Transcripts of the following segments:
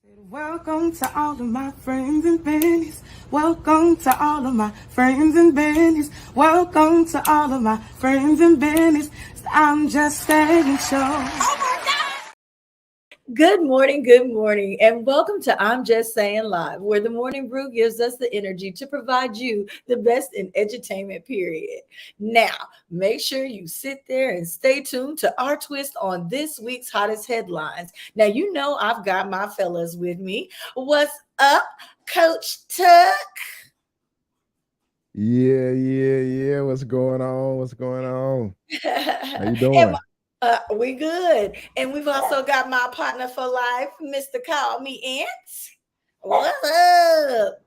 Welcome to all of my friends and bennies. Welcome to all of my friends and bennies. Welcome to all of my friends and bennies. I'm just saying show. Good morning, and welcome to I'm Just Saying Live, where the morning brew gives us the energy to provide you the best in edutainment, period. Now, make sure you sit there and stay tuned to our twist on this week's hottest headlines. Now, you know I've got my fellas with me. What's up, Coach Tuck? Yeah. What's going on? How you doing? We good. And we've also got my partner for life, Mr. Call Me Ants. What's up?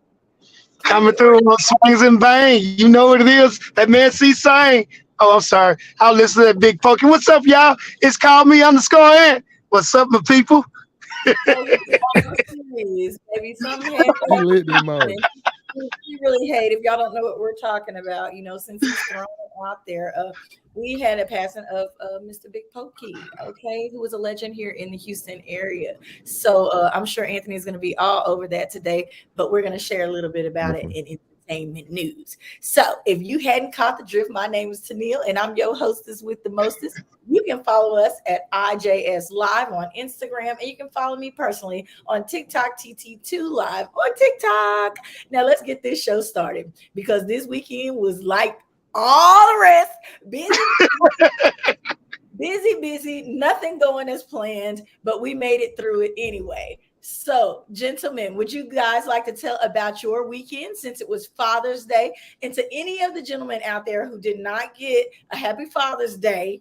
Coming through on swings and bang. You know what it is. That man C saying. Oh, I'm sorry. I'll listen to that big pokey. What's up, y'all? It's called me underscore Ant. What's up, my people? Maybe something happened. We really hate if y'all don't know what we're talking about, since he's thrown it out there. We had a passing of Mr. Big Pokey, okay, who was a legend here in the Houston area. So I'm sure Anthony is going to be all over that today, but we're going to share a little bit about it in entertainment news. So if you hadn't caught the drift, my name is Tennille, and I'm your hostess with the mostest. You can follow us at IJS Live on Instagram, and you can follow me personally on TikTok, TT2 Live on TikTok. Now let's get this show started, because this weekend was like all the rest, busy, nothing going as planned, but we made it through it anyway. So, gentlemen, would you guys like to tell about your weekend, since it was Father's Day? And to any of the gentlemen out there who did not get a happy Father's Day,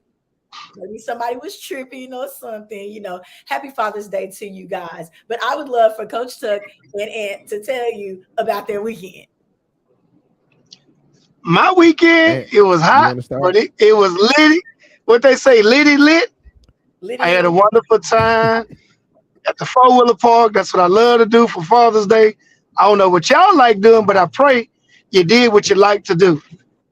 maybe somebody was tripping or something, happy Father's Day to you guys. But I would love for Coach Tuck and Ant to tell you about their weekend. My weekend, it was hot, but it was litty. What they say, litty lit. I had a wonderful time at the four-wheeler park. That's what I love to do for Father's Day. I don't know what y'all like doing, but I pray you did what you like to do.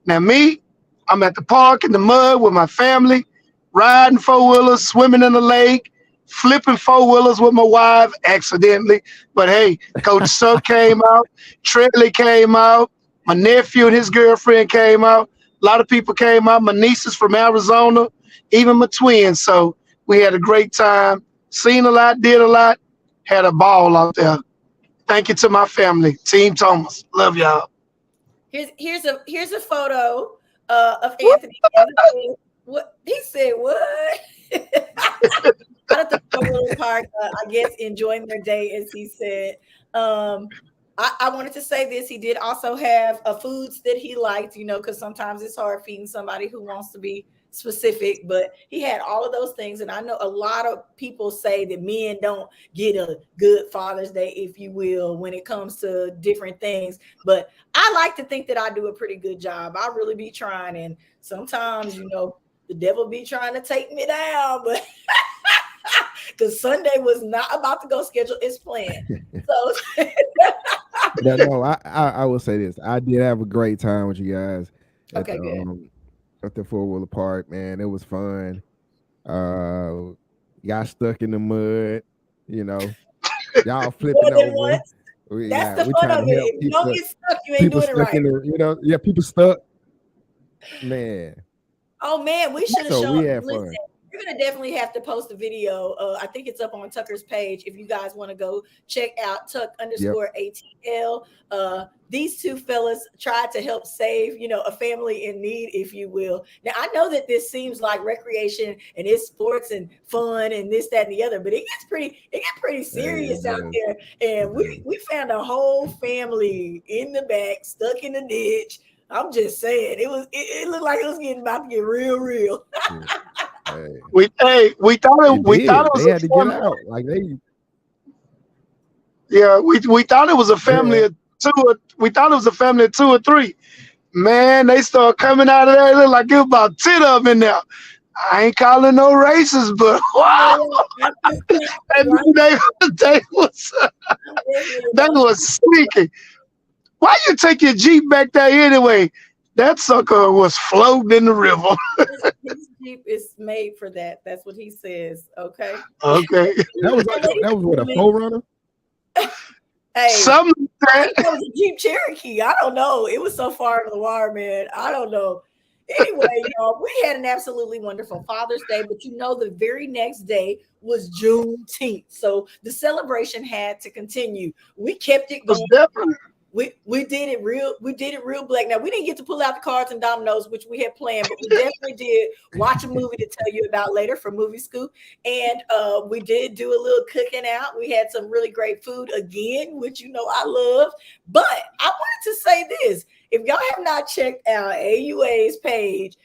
Now me, I'm at the park in the mud with my family, riding four-wheelers, swimming in the lake, flipping four-wheelers with my wife accidentally. But hey, Coach Suck came out, Treadley came out, my nephew and his girlfriend came out. A lot of people came out, my nieces from Arizona, even my twins. So we had a great time. Seen a lot, did a lot, had a ball out there. Thank you to my family, Team Thomas. Love y'all. Here's a photo of Anthony. What he said? What? Out at the four-wheeler park, I guess enjoying their day, as he said. I wanted to say this. He did also have foods that he liked, because sometimes it's hard feeding somebody who wants to be specific, but he had all of those things. And I know a lot of people say that men don't get a good Father's Day, if you will, when it comes to different things. But I like to think that I do a pretty good job. I really be trying. And sometimes, the devil be trying to take me down, but because Sunday was not about to go schedule its plan. So no, I will say this. I did have a great time with you guys at the four-wheeler park, man. It was fun. Got stuck in the mud, y'all flipping over. That's the fun of it. If you don't get stuck, you ain't doing it right. People stuck. Man. Oh man, we should have shown. We had fun. You're gonna definitely have to post a video. I think it's up on Tucker's page if you guys want to go check out Tuck_ATL. These two fellas tried to help save, a family in need, if you will. Now I know that this seems like recreation and it's sports and fun and this, that, and the other, but it gets pretty serious out there. And we found a whole family in the back, stuck in the ditch. I'm just saying, it looked like it was about to get real. We thought it was they had to get out. We thought it was a family of two. We thought it was a family of two or three. Man, they started coming out of there. It looked like it was about 10 of them in there. I ain't calling no races, but wow, they was sneaky. Why you take your Jeep back there anyway? That sucker was floating in the river. His Jeep is made for that. That's what he says. Okay. Okay. That was what, a 4Runner? Hey, something that was a Jeep Cherokee. I don't know. It was so far in the wire, man. I don't know. Anyway, y'all, we had an absolutely wonderful Father's Day, but the very next day was Juneteenth, so the celebration had to continue. We kept it going. definitely. We did it real black. Now we didn't get to pull out the cards and dominoes, which we had planned, but we definitely did watch a movie to tell you about later from Movie Scoop. And we did do a little cooking out. We had some really great food again, which I love. But I wanted to say this: if y'all have not checked out AUA's page,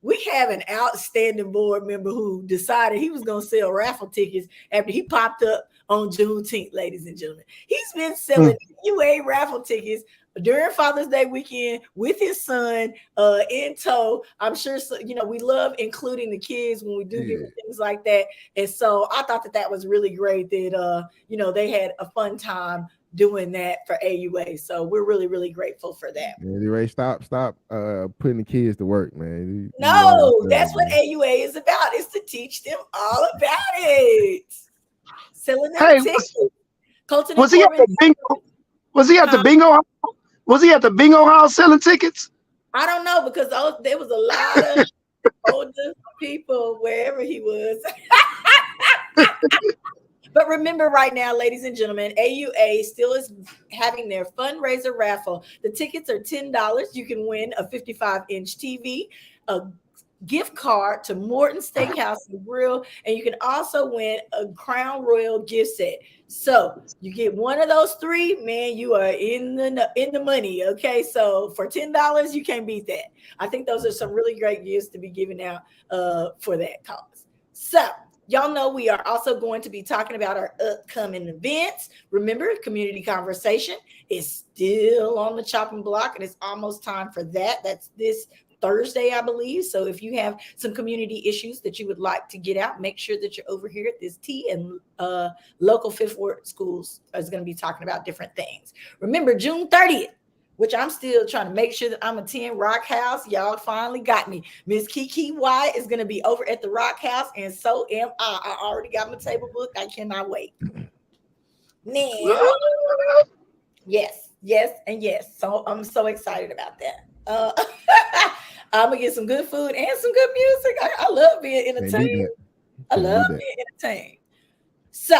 we have an outstanding board member who decided he was going to sell raffle tickets after he popped up on Juneteenth, ladies and gentlemen. He's been selling UA raffle tickets during Father's Day weekend with his son in tow. I'm sure, we love including the kids when we do different things like that. And so I thought that was really great that, they had a fun time doing that for AUA. So we're really, really grateful for that. Ray, stop putting the kids to work, man. No, that's what AUA is about. It's to teach them all about it. Selling them tickets. Was he at the bingo? Was he at the bingo house? Was he at the bingo house selling tickets? I don't know, because there was a lot of older people wherever he was. But remember right now, ladies and gentlemen, AUA still is having their fundraiser raffle. The tickets are $10. You can win a 55-inch TV, a gift card to Morton Steakhouse and Grill, and you can also win a Crown Royal gift set. So you get one of those three, man, you are in the money. Okay, so for $10, you can't beat that. I think those are some really great gifts to be given out for that cause. So y'all know we are also going to be talking about our upcoming events. Remember, Community Conversation is still on the chopping block, and it's almost time for that. That's this Thursday, I believe. So if you have some community issues that you would like to get out, make sure that you're over here at this tea, and local Fifth Ward schools is going to be talking about different things. Remember, June 30th, which I'm still trying to make sure that I'm attending Rock House. Y'all finally got me. Miss Kiki White is going to be over at the Rock House, and so am I. I already got my table booked. I cannot wait. Now, yes, and yes. So I'm so excited about that. I'm gonna get some good food and some good music. I love being entertained. I love being entertained. So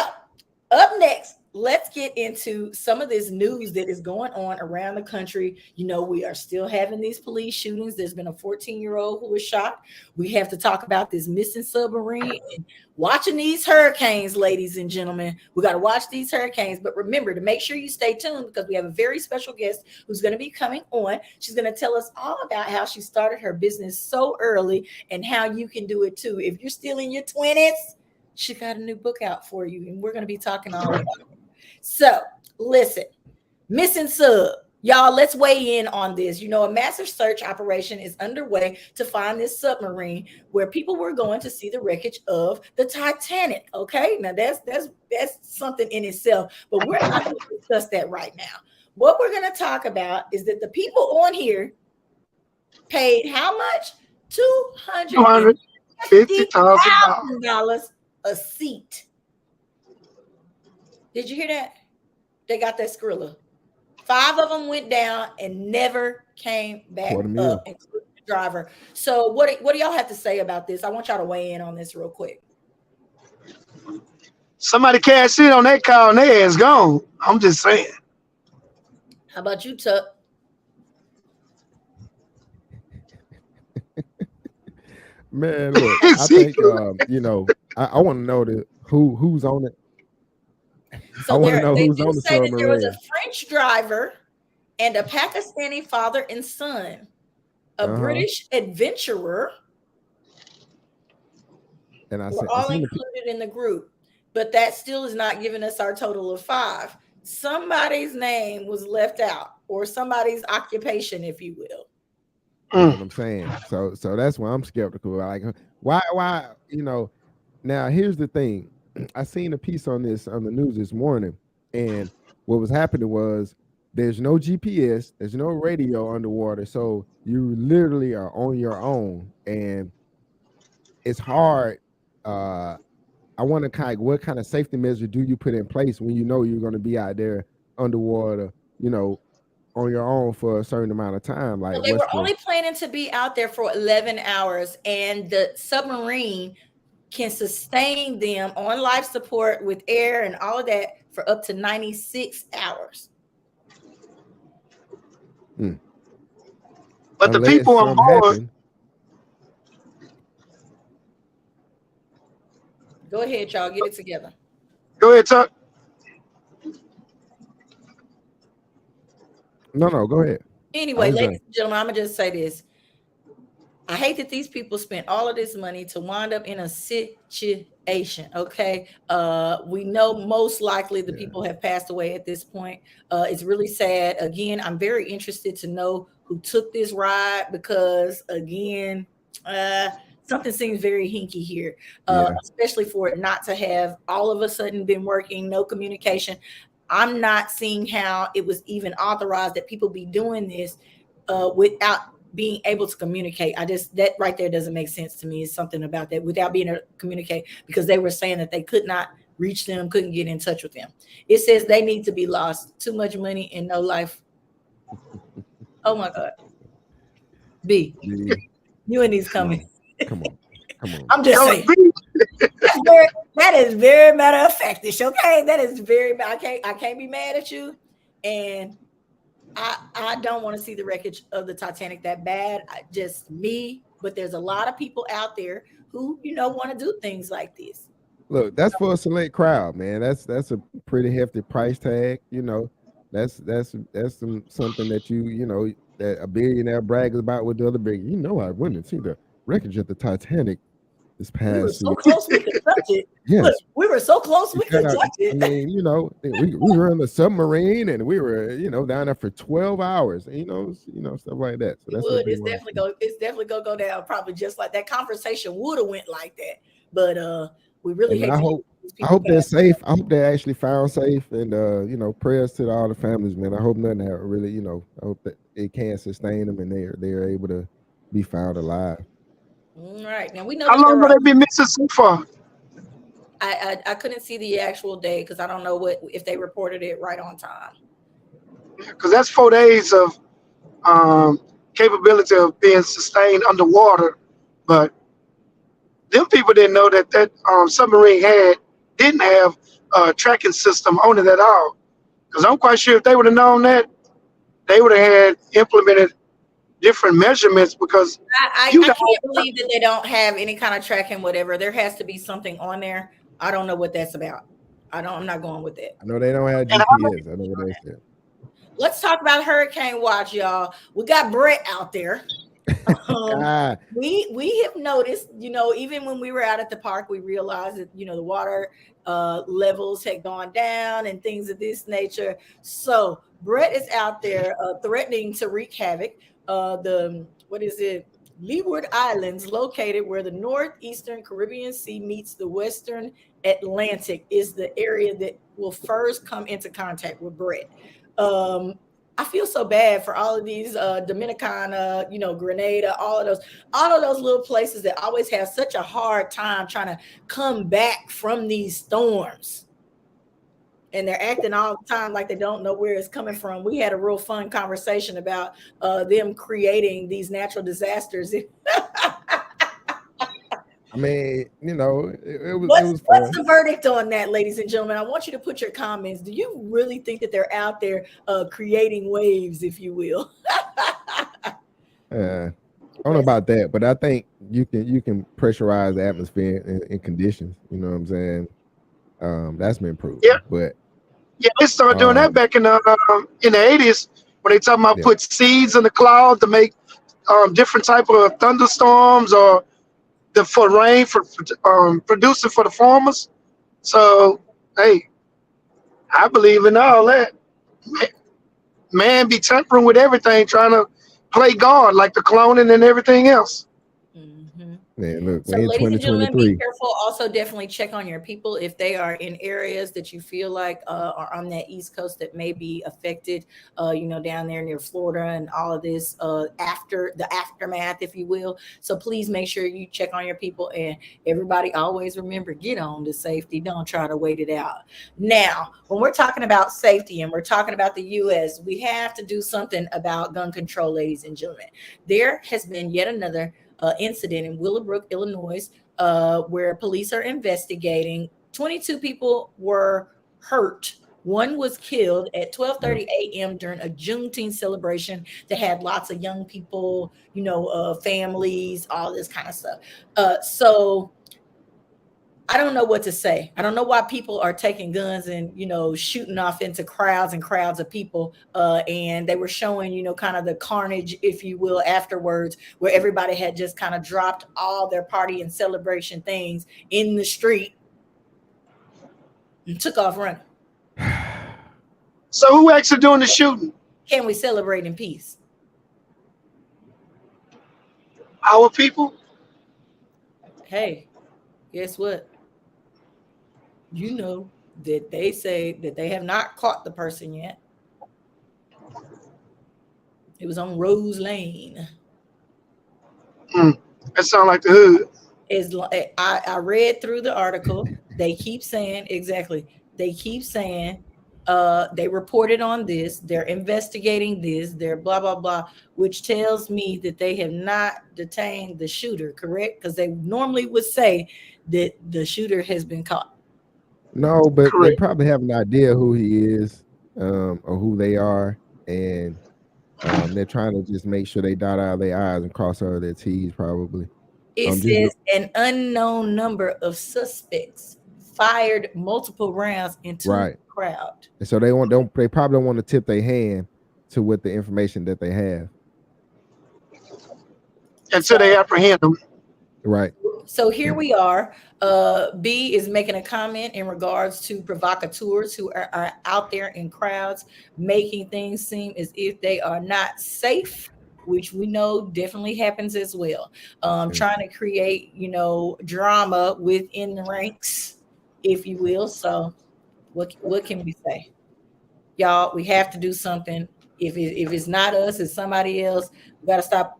up next, let's get into some of this news that is going on around the country. We are still having these police shootings. There's been a 14-year-old who was shot. We have to talk about this missing submarine and watching these hurricanes, ladies and gentlemen. We got to watch these hurricanes. But remember to make sure you stay tuned, because we have a very special guest who's going to be coming on. She's going to tell us all about how she started her business so early and how you can do it too. If you're still in your 20s, she got a new book out for you, and we're going to be talking all about it. So listen, missing sub, y'all, let's weigh in on this. A massive search operation is underway to find this submarine where people were going to see the wreckage of the Titanic. Okay, now that's something in itself, but we're not going to discuss that right now. What we're going to talk about is that the people on here paid how much? $250,000 a seat. Did you hear that? They got that Skrilla. 5 of them went down and never came back up, including the driver. So what do y'all have to say about this? I want y'all to weigh in on this real quick. Somebody cashed in on that car and their ass gone. I'm just saying. How about you, Tuck? Man, look, I think I want to know who's on it. So they do say that there was a French driver and a Pakistani father and son, a British adventurer, and were all included in the group. But that still is not giving us our total of 5. Somebody's name was left out, or somebody's occupation, if you will. That's what I'm saying. So that's why I'm skeptical. Like, why? Now here's the thing. I seen a piece on this on the news this morning, and what was happening was there's no GPS, there's no radio underwater, so you literally are on your own, and it's hard. I I want to kind of, what kind of safety measure do you put in place when you know you're going to be out there underwater, on your own for a certain amount of time? Like, so they were only planning to be out there for 11 hours, and the submarine can sustain them on life support with air and all of that for up to 96 hours. But the people on board. Go ahead, y'all. Get it together. Go ahead, Tuck. No, go ahead. Anyway, ladies and gentlemen, I'm going to just say this. I hate that these people spent all of this money to wind up in a situation. Okay. We know most likely the people have passed away at this point. It's really sad. Again, I'm very interested to know who took this ride because, again, something seems very hinky here, especially for it not to have all of a sudden been working, no communication. I'm not seeing how it was even authorized that people be doing this without being able to communicate. That right there doesn't make sense to me. It's something about that without being able to communicate, because they were saying that they could not reach them, couldn't get in touch with them. It says they need to be lost. Too much money and no life. Oh my God. B. You and these coming. Come on. I'm just saying. That is very matter of factish. Okay. That is very bad. I can't be mad at you. And I don't want to see the wreckage of the Titanic that bad. Just me, but there's a lot of people out there who, want to do things like this. Look, that's for a select crowd, man. That's a pretty hefty price tag. That's something that that a billionaire brags about with the other billionaire. I wouldn't see the wreckage of the Titanic this past. We were so close we could touch it. Yes. Look, we were so close we could touch it. I mean, we were in the submarine and we were, down there for 12 hours. Stuff like that. So it's definitely gonna go down probably just like that. Conversation would have went like that, but we really hate. I hope they're safe. I hope they're actually found safe, and prayers to all the families, man. I hope nothing really, I hope that it can sustain them and they're able to be found alive. All right, now we know. How long will they be missing so far? I couldn't see the actual day because I don't know if they reported it right on time. Because that's 4 days of capability of being sustained underwater, but them people didn't know that submarine didn't have a tracking system on it at all. Because I'm quite sure if they would have known that, they would have had implemented different measurements. Because I can't believe that they don't have any kind of tracking, whatever. There has to be something on there. I don't know what that's about. I'm not going with it. I know they don't have GPS. I know what they said. Let's talk about Hurricane Watch, y'all. We got Brett out there. We have noticed, even when we were out at the park, we realized that the water levels had gone down and things of this nature. So Brett is out there threatening to wreak havoc. Leeward Islands, located where the northeastern Caribbean Sea meets the western Atlantic, is the area that will first come into contact with Brett. I feel so bad for all of these Dominicana, Grenada, all of those little places that always have such a hard time trying to come back from these storms. And they're acting all the time like they don't know where it's coming from. We had a real fun conversation about them creating these natural disasters. I mean, it was What's fun. the verdict on that, ladies and gentlemen? I want you to put your comments. Do you really think that they're out there creating waves, if you will? I don't know about that, but I think you can pressurize the atmosphere and conditions. You know what I'm saying? That's been proved. Yeah. But they started doing that back in the 80s when they talking about put seeds in the cloud to make different type of thunderstorms or for rain for producing for the farmers. So hey, I believe in all that. Man be tampering with everything, trying to play God like the cloning and everything else. Mm-hmm. Man, look, So, we're in ladies and gentlemen, be 2023. careful. Also, definitely check on your people if they are in areas that you feel like are on that East Coast that may be affected. Down there near Florida and all of this after the aftermath, if you will. So, please make sure you check on your people, and everybody always remember, get on to safety. Don't try to wait it out. Now, when we're talking about safety and we're talking about the U.S., we have to do something about gun control, ladies and gentlemen. There has been yet another incident in Willowbrook, Illinois, where police are investigating. 22 people were hurt. One was killed at 12:30 a.m. during a Juneteenth celebration that had lots of young people, families, all this kind of stuff. So I don't know what to say. I don't know why people are taking guns and, shooting off into crowds and crowds of people. And they were showing, kind of the carnage, if you will, afterwards, where everybody had just kind of dropped all their party and celebration things in the street and took off running. So who actually doing the shooting? Can we celebrate in peace? Our people? Hey, guess what? You know that they say that they have not caught the person yet. It was on Rose Lane. That sounds like the hood. I read through the article. They keep saying exactly. They keep saying they reported on this. They're investigating this. They're blah blah blah, which tells me that they have not detained the shooter. Correct? Because they normally would say that the shooter has been caught. No, but Correct. they probably have an idea who he is, or who they are, and they're trying to just make sure they dot all their I's and cross all their T's, probably. It says an unknown number of suspects fired multiple rounds into the crowd. And so they probably don't want to tip their hand to what the information that they have until they apprehend them. Right. So here we are. B is making a comment in regards to provocateurs who are out there in crowds, making things seem as if they are not safe, which we know definitely happens as well. Trying to create, drama within the ranks, if you will. So what can we say? Y'all, we have to do something. If it's not us, it's somebody else. We got to stop,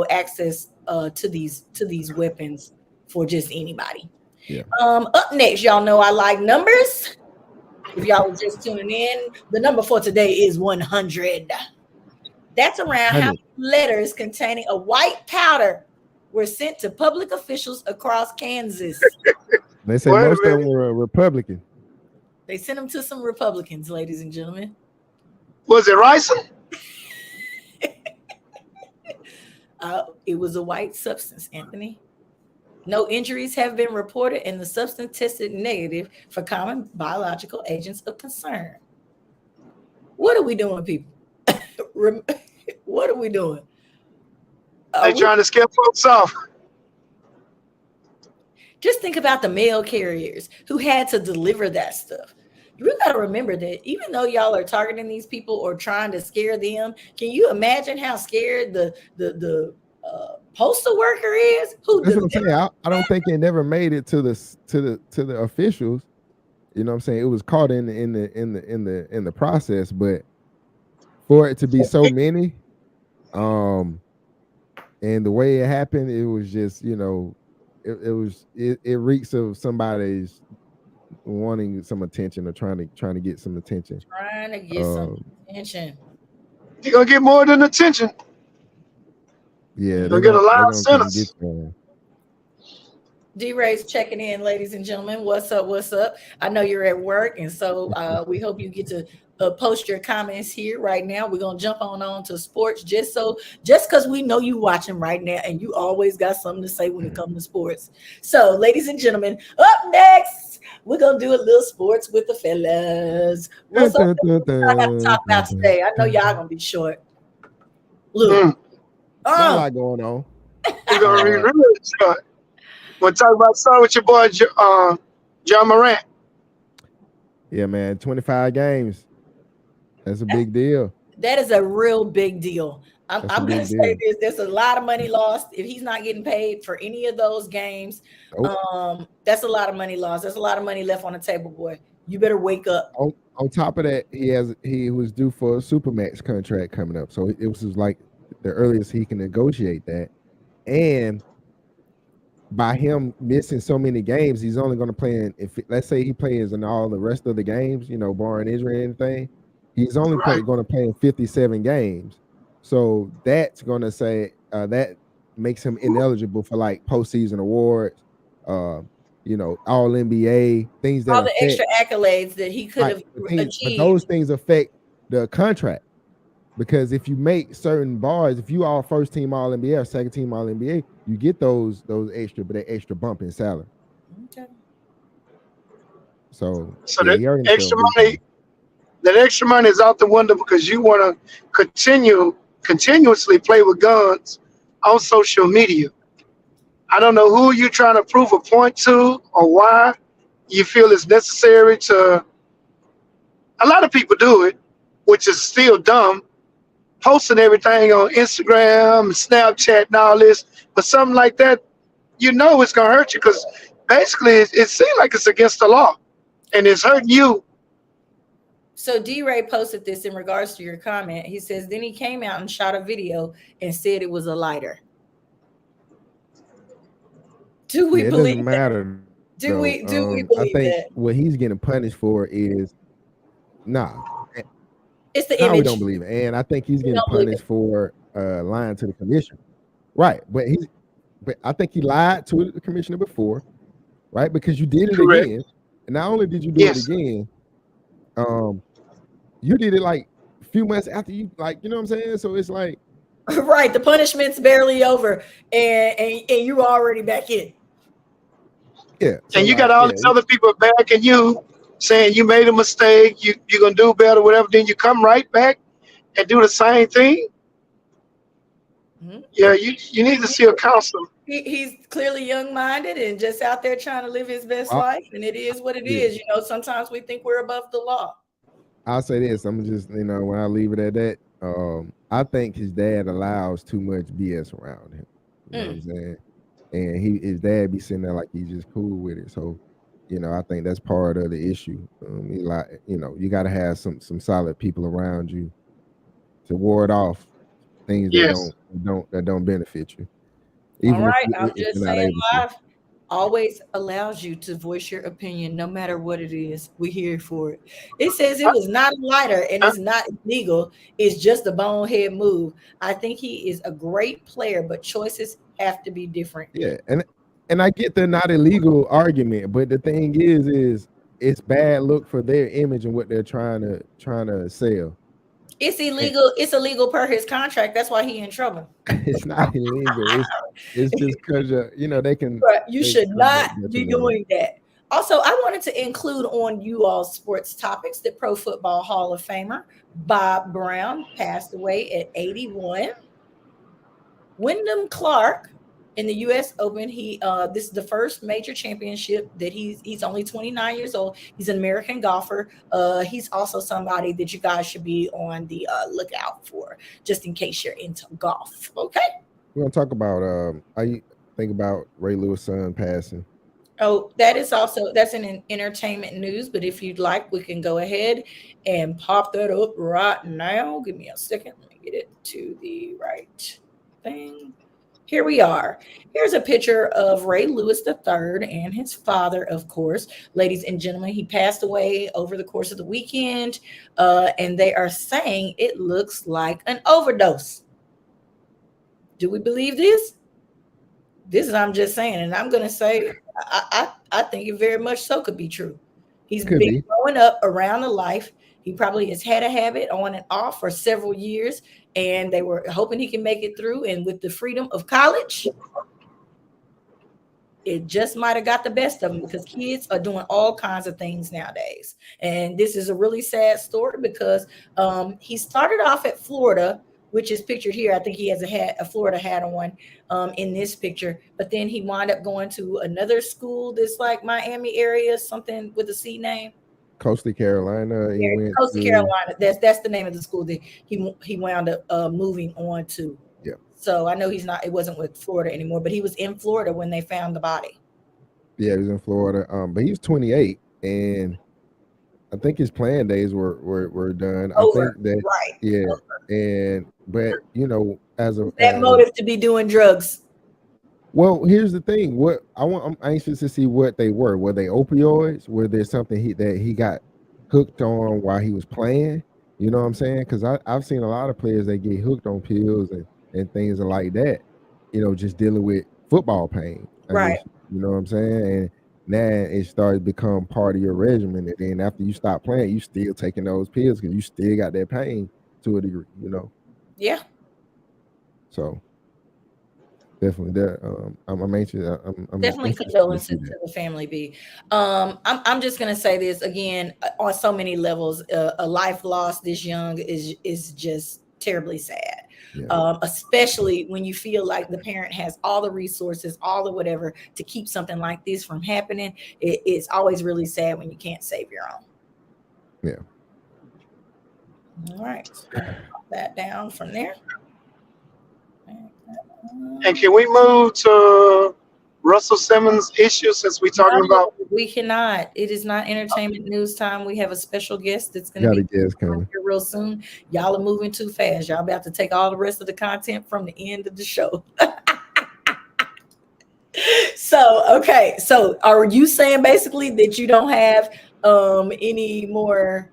access to these weapons for just anybody. Yeah. Up next, y'all know I like numbers. If y'all were just tuning in, the number for today is 100. That's around how many letters containing a white powder were sent to public officials across Kansas. They say most of them were Republican. They sent them to some Republicans, ladies and gentlemen. Was it ricin? It was a white substance, Anthony. No injuries have been reported, and the substance tested negative for common biological agents of concern. What are we doing, people? What are we doing? They trying to scare folks off. Just think about the mail carriers who had to deliver that stuff. You got to remember that even though y'all are targeting these people or trying to scare them, can you imagine how scared the postal worker is? That's what I'm saying. I don't think it never made it to the officials. You know what I'm saying? It was caught in the process, but for it to be so many, and the way it happened, it was just, it reeks of somebody's wanting some attention or trying to get some attention. Trying to get some attention. You're gonna get more than attention. Yeah, they'll get a lot of sentence. D-Ray's checking in, ladies and gentlemen. What's up? What's up? I know you're at work, and so we hope you get to post your comments here right now. We're gonna jump on to sports just because we know you watching right now, and you always got something to say when it comes to sports. So, ladies and gentlemen, up next, we're gonna do a little sports with the fellas. What's up? I got to talk about today. I know y'all gonna be short. Look, a lot going on. You're gonna be really short. We'll start with your boy John Morant. Yeah, man, 25 games. That's a big deal. That is a real big deal. I'm going to say this. There's a lot of money lost. If he's not getting paid for any of those games, that's a lot of money lost. There's a lot of money left on the table, boy. You better wake up. On top of that, he was due for a Supermax contract coming up. So it was like the earliest he can negotiate that. And by him missing so many games, he's only going to play in, let's say he plays in all the rest of the games, barring injury or anything, he's only going to play in 57 games. So that's going to say that makes him ineligible for like postseason awards, all NBA things that all the extra accolades that he could have achieved. But those things affect the contract, because if you make certain bars, if you are first team All NBA or second team All NBA, you get those extra bump in salary. Okay. So that extra money is out the window because you want to continuously play with guns on social media. I don't know who you're trying to prove a point to or why you feel it's necessary to. A lot of people do it, which is still dumb, posting everything on Instagram, Snapchat, and all this. But something like that, it's going to hurt you because basically it seems like it's against the law and it's hurting you. So D-Ray posted this in regards to your comment. He says, then he came out and shot a video and said it was a lighter. Do we believe it doesn't matter. Do we believe that? I think what he's getting punished for is it's the image. We don't believe it. And I think he's getting punished for lying to the commissioner. Right. But I think he lied to the commissioner before, right? Because you did it again. And not only did you do it again, you did it like a few months after you, like, you know what I'm saying? So it's like, right, the punishment's barely over and you're already back in. Yeah. So and you got all these other people backing you, saying you made a mistake, you're gonna do better, whatever, then you come right back and do the same thing. Mm-hmm. Yeah, you need to see a counselor. He's clearly young-minded and just out there trying to live his best life, and it is what it is. Sometimes we think we're above the law. I'll say this, I'm just, when I leave it at that, I think his dad allows too much BS around him. You know what I'm saying? And his dad be sitting there like he's just cool with it. So, I think that's part of the issue. You got to have some solid people around you to ward off things that don't benefit you. All right, I'm just saying, live always allows you to voice your opinion, no matter what it is. We're here for it. It says it was not a lighter and it's not illegal. It's just a bonehead move. I think he is a great player, but choices have to be different. Yeah, and I get the not illegal argument, but the thing is it's bad look for their image and what they're trying to sell. It's illegal. It's illegal per his contract. That's why he in trouble. It's not illegal. It's just because they can. But you should not be doing that. Also, I wanted to include on you all sports topics that Pro Football Hall of Famer Bob Brown passed away at 81. Wyndham Clark in the U.S. Open, this is the first major championship that he's only 29 years old. He's an American golfer. He's also somebody that you guys should be on the lookout for, just in case you're into golf. Okay. We're gonna talk about how you think about Ray Lewis' son passing. Oh, that's in entertainment news. But if you'd like, we can go ahead and pop that up right now. Give me a second. Let me get it to the right thing. Here we are. Here's a picture of Ray Lewis III and his father, of course. Ladies and gentlemen, he passed away over the course of the weekend, and they are saying it looks like an overdose. Do we believe this? This is, I'm just saying, and I'm going to say I think it very much so could be true. He's been growing up around the life. He probably has had a habit on and off for several years, and they were hoping he can make it through. And with the freedom of college, it just might have got the best of him, because kids are doing all kinds of things nowadays. And this is a really sad story because he started off at Florida, which is pictured here. I think he has a Florida hat on in this picture. But then he wound up going to another school that's like Miami area, something with a C name. Coastal Carolina. He went Coastal to Carolina. That's the name of the school that he wound up moving on to. Yeah. So I know he's not. It wasn't with Florida anymore, but he was in Florida when they found the body. Yeah, he was in Florida. But he's 28, and I think his playing days were done. I think that right. yeah, and but as that motive to be doing drugs. Well, here's the thing. I'm anxious to see what they were. Were they opioids? Were there something that he got hooked on while he was playing? You know what I'm saying? Because I've seen a lot of players that get hooked on pills and things like that. Just dealing with football pain. I guess you know what I'm saying. And now it started to become part of your regimen. And then after you stop playing, you still taking those pills because you still got that pain to a degree. Yeah. So. Definitely, I'm anxious. I'm definitely condolences to the family. B. I'm just gonna say this again on so many levels. A life lost this young is just terribly sad. Yeah. Especially when you feel like the parent has all the resources, all the whatever to keep something like this from happening. It's always really sad when you can't save your own. Yeah. All right, so pop that down from there. And can we move to Russell Simmons' issue since we're talking about? We cannot. It is not entertainment news time. We have a special guest that's going to be coming here real soon. Y'all are moving too fast. Y'all about to take all the rest of the content from the end of the show. So are you saying basically that you don't have any more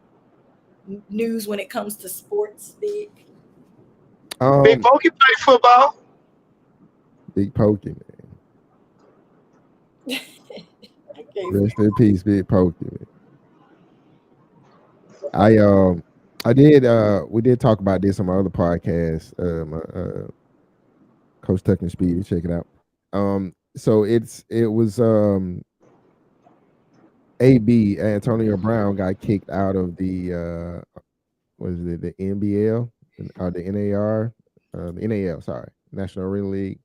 news when it comes to sports? Big Pokey play football. Big Pokey, man. Rest in peace, Big Pokey, man. We did talk about this on my other podcast, Coach Tuck and Speedy. Check it out. So it was AB Antonio Brown got kicked out of the the NBL or the NAR, the NAL, sorry, National Arena League.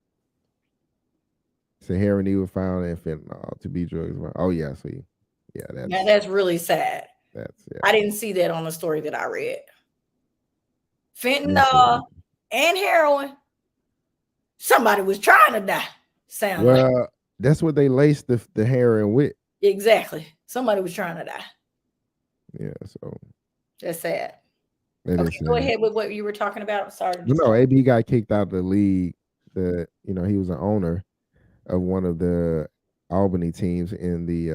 Sahara he was found in fentanyl to be drugs. Oh yeah, see, yeah, that's really sad. Yeah. I didn't see that on the story that I read. Fentanyl and heroin. Somebody was trying to die. That's what they laced the heroin with. Exactly. Somebody was trying to die. Yeah, so that's sad. Okay, go ahead with what you were talking about. I'm sorry. No, AB got kicked out of the league. He was an owner of one of the Albany teams in the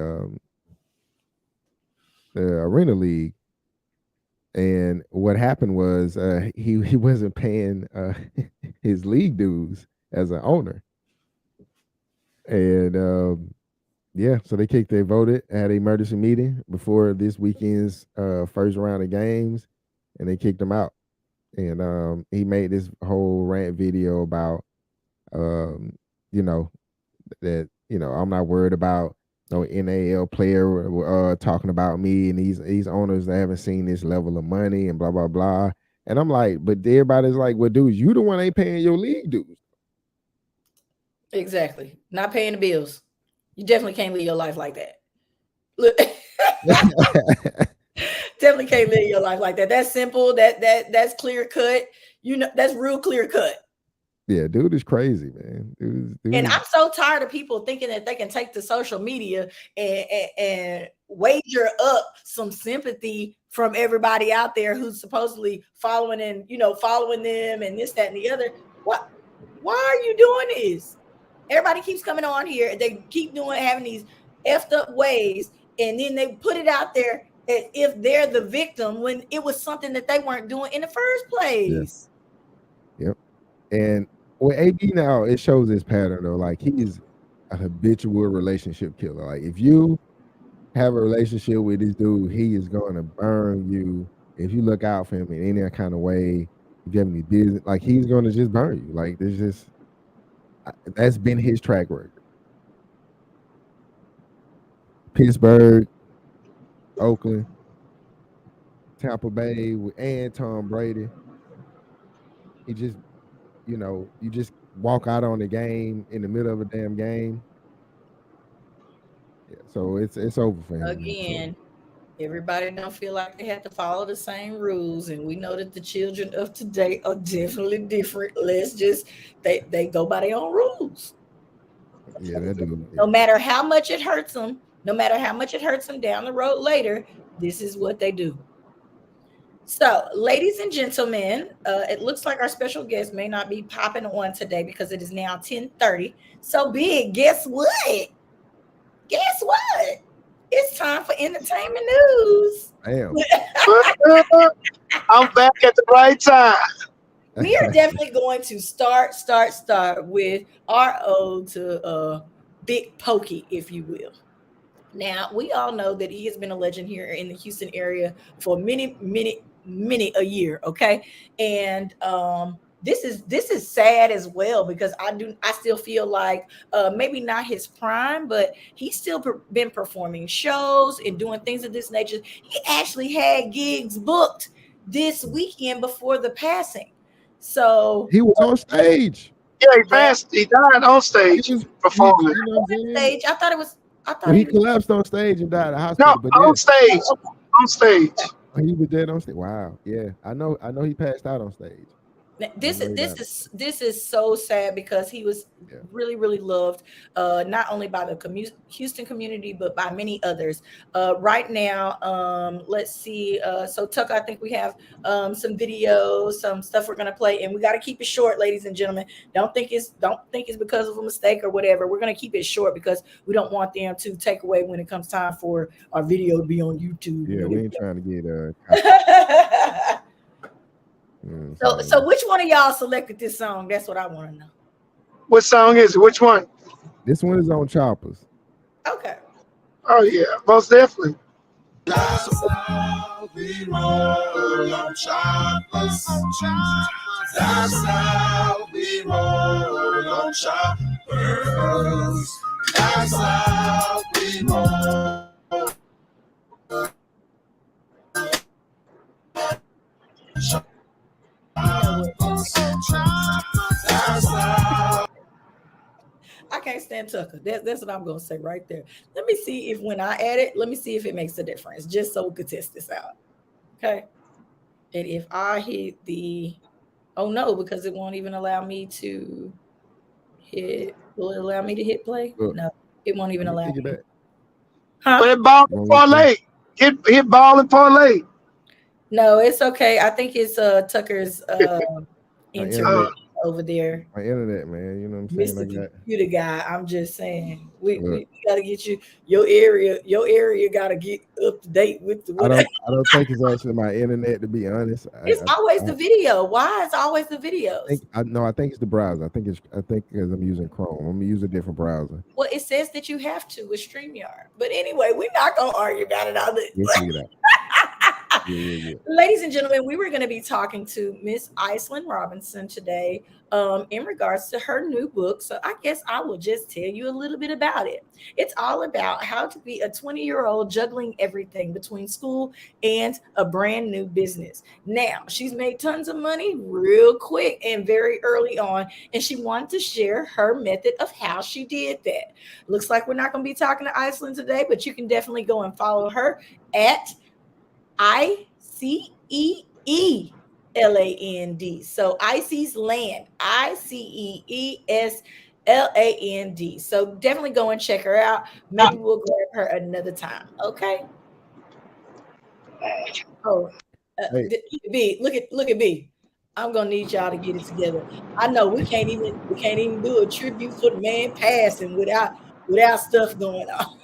Arena League. And what happened was he wasn't paying his league dues as an owner. And so they voted, had an emergency meeting before this weekend's first round of games, and they kicked him out. And he made this whole rant video about that I'm not worried about no NAL player talking about me and these owners that haven't seen this level of money and blah blah blah. And I'm like, but everybody's like, well, dude, you the one ain't paying your league dues. Exactly, not paying the bills. You definitely can't live your life like that. Definitely can't live your life like that. That's simple. That's clear cut. That's real clear cut. Yeah, dude is crazy, man. Dude and I'm so tired of people thinking that they can take to social media and wager up some sympathy from everybody out there who's supposedly following them and this, that, and the other. Why are you doing this? Everybody keeps coming on here and they keep having these effed up ways, and then they put it out there as if they're the victim when it was something that they weren't doing in the first place. Yep. And with AB now, it shows this pattern though. Like he's a habitual relationship killer. Like if you have a relationship with this dude, he is going to burn you if you look out for him in any kind of way. If you have any business, like he's going to just burn you. Like that's been his track record. Pittsburgh, Oakland, Tampa Bay, and Tom Brady. He just, you just walk out on the game in the middle of a damn game. Yeah, so it's over for him again. Everybody don't feel like they have to follow the same rules, and we know that the children of today are definitely different. Let's just they go by their own rules. Yeah, that do. No matter how much it hurts them, no matter how much it hurts them down the road later, this is what they do. So, ladies and gentlemen, it looks like our special guest may not be popping on today because it is now 10:30. So, Big, guess what? Guess what? It's time for entertainment news. Damn. I'm back at the right time. We are definitely going to start with our ode to Big Pokey, if you will. Now, we all know that he has been a legend here in the Houston area for many a year. Okay. And this is sad as well, because I still feel like maybe not his prime, but he's still been performing shows and doing things of this nature. He actually had gigs booked this weekend before the passing. So he was on stage. Yeah, he passed. He died on stage performing. You know what I'm saying? I thought Well, he collapsed on stage and died at the hospital. No, but on stage. On stage. He was dead on stage. Wow. Yeah, I know he passed out on stage. This is so sad, because he was really loved, not only by the Houston community, but by many others. Right now, let's see. So Tucker, I think we have some videos, some stuff we're gonna play, and we got to keep it short, ladies and gentlemen. Don't think it's because of a mistake or whatever. We're gonna keep it short because we don't want them to take away when it comes time for our video to be on YouTube. Yeah, we ain't trying to get So which one of y'all selected this song? That's what I want to know. What song is it? Which one? This one is on Choppers. Okay. Oh yeah, most definitely. That's how we roll on Choppers. That's how we roll on Choppers. That's how we roll. I can't stand Tucker. That's what I'm gonna say right there. Let me see if when I add it, let me see if it makes a difference, just so we could test this out. Okay. And if I hit oh no, because it won't even allow me to hit. Will it allow me to hit play? No, it won't even allow me. Huh? But ball and parlay. Hit ball and parlay. No, it's okay. I think it's Tucker's internet over there. My internet, man. You know what I'm saying? Mr. Computer guy. I'm just saying, we gotta get your area gotta get up to date with the. I don't think it's actually my internet, to be honest. It's always the video. Why is always the videos? I think it's the browser. I think because I'm using Chrome. I'm gonna use a different browser. Well, it says that you have to with StreamYard. But anyway, we're not gonna argue about it all this. Yeah. Ladies and gentlemen, we were going to be talking to Miss Icelande Robinson today in regards to her new book. So I guess I will just tell you a little bit about it. It's all about how to be a 20-year-old juggling everything between school and a brand new business. Now, she's made tons of money real quick and very early on, and she wanted to share her method of how she did that. Looks like we're not going to be talking to Icelande today, but you can definitely go and follow her at ICEELAND. So Icy's Land, ICEESLAND. So definitely go and check her out. Maybe we'll grab her another time. Okay. Oh, B, look at B. I'm gonna need y'all to get it together. I know we can't even do a tribute for the man passing without stuff going on.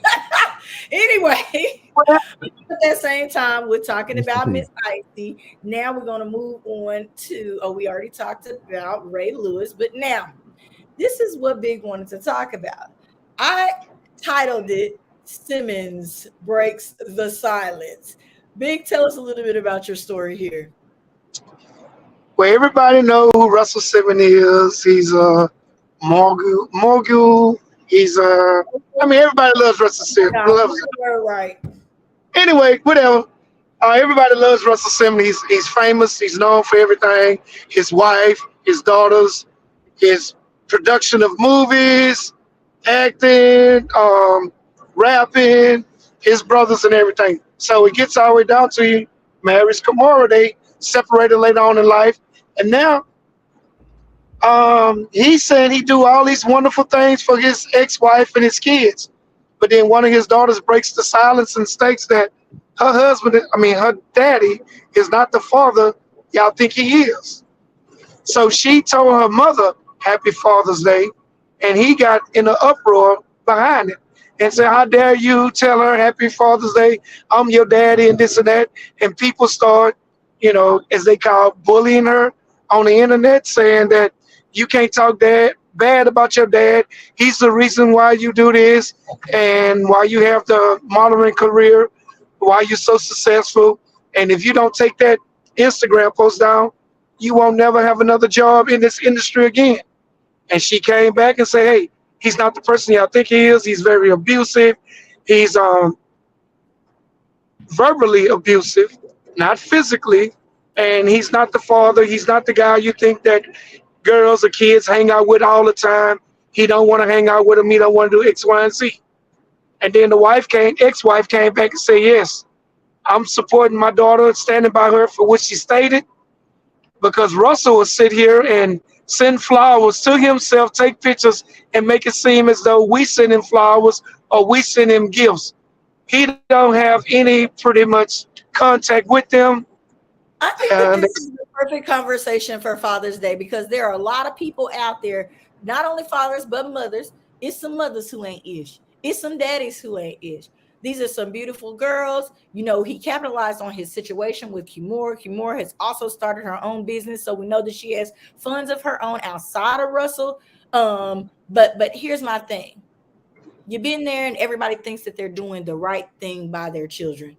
Anyway, at that same time, we're talking about Miss Icy. Now we're going to move on to, we already talked about Ray Lewis, but now this is what Big wanted to talk about. I titled it Simmons Breaks the Silence. Big, tell us a little bit about your story here. Well, everybody knows who Russell Simmons is. He's a mogul. He's everybody loves Russell Simmons. Right. Anyway, whatever. Everybody loves Russell Simmons. He's famous. He's known for everything. His wife, his daughters, his production of movies, acting, rapping, his brothers and everything. So it gets all the way down to he marries Kamara. They separated later on in life, and now he's saying he do all these wonderful things for his ex-wife and his kids, but then one of his daughters breaks the silence and states that her daddy is not the father y'all think he is. So she told her mother Happy Father's Day, and he got in an uproar behind it and said, how dare you tell her Happy Father's Day, I'm your daddy and this and that. And people start, as they call bullying her on the internet, saying that you can't talk bad about your dad. He's the reason why you do this and why you have the modeling career, why you're so successful. And if you don't take that Instagram post down, you won't never have another job in this industry again. And she came back and said, hey, he's not the person y'all think he is. He's very abusive. He's verbally abusive, not physically. And he's not the father. He's not the guy you think that girls or kids hang out with all the time. He don't want to hang out with him. He don't want to do X, Y, and Z. And then the ex-wife came back and said, yes, I'm supporting my daughter, standing by her for what she stated, because Russell will sit here and send flowers to himself, take pictures, and make it seem as though we send him flowers or we send him gifts. He don't have any pretty much contact with them. I think that this is the perfect conversation for Father's Day, because there are a lot of people out there, not only fathers, but mothers. It's some mothers who ain't ish. It's some daddies who ain't ish. These are some beautiful girls. He capitalized on his situation with Kimura. Kimura has also started her own business, so we know that she has funds of her own outside of Russell. But here's my thing. You've been there, and everybody thinks that they're doing the right thing by their children.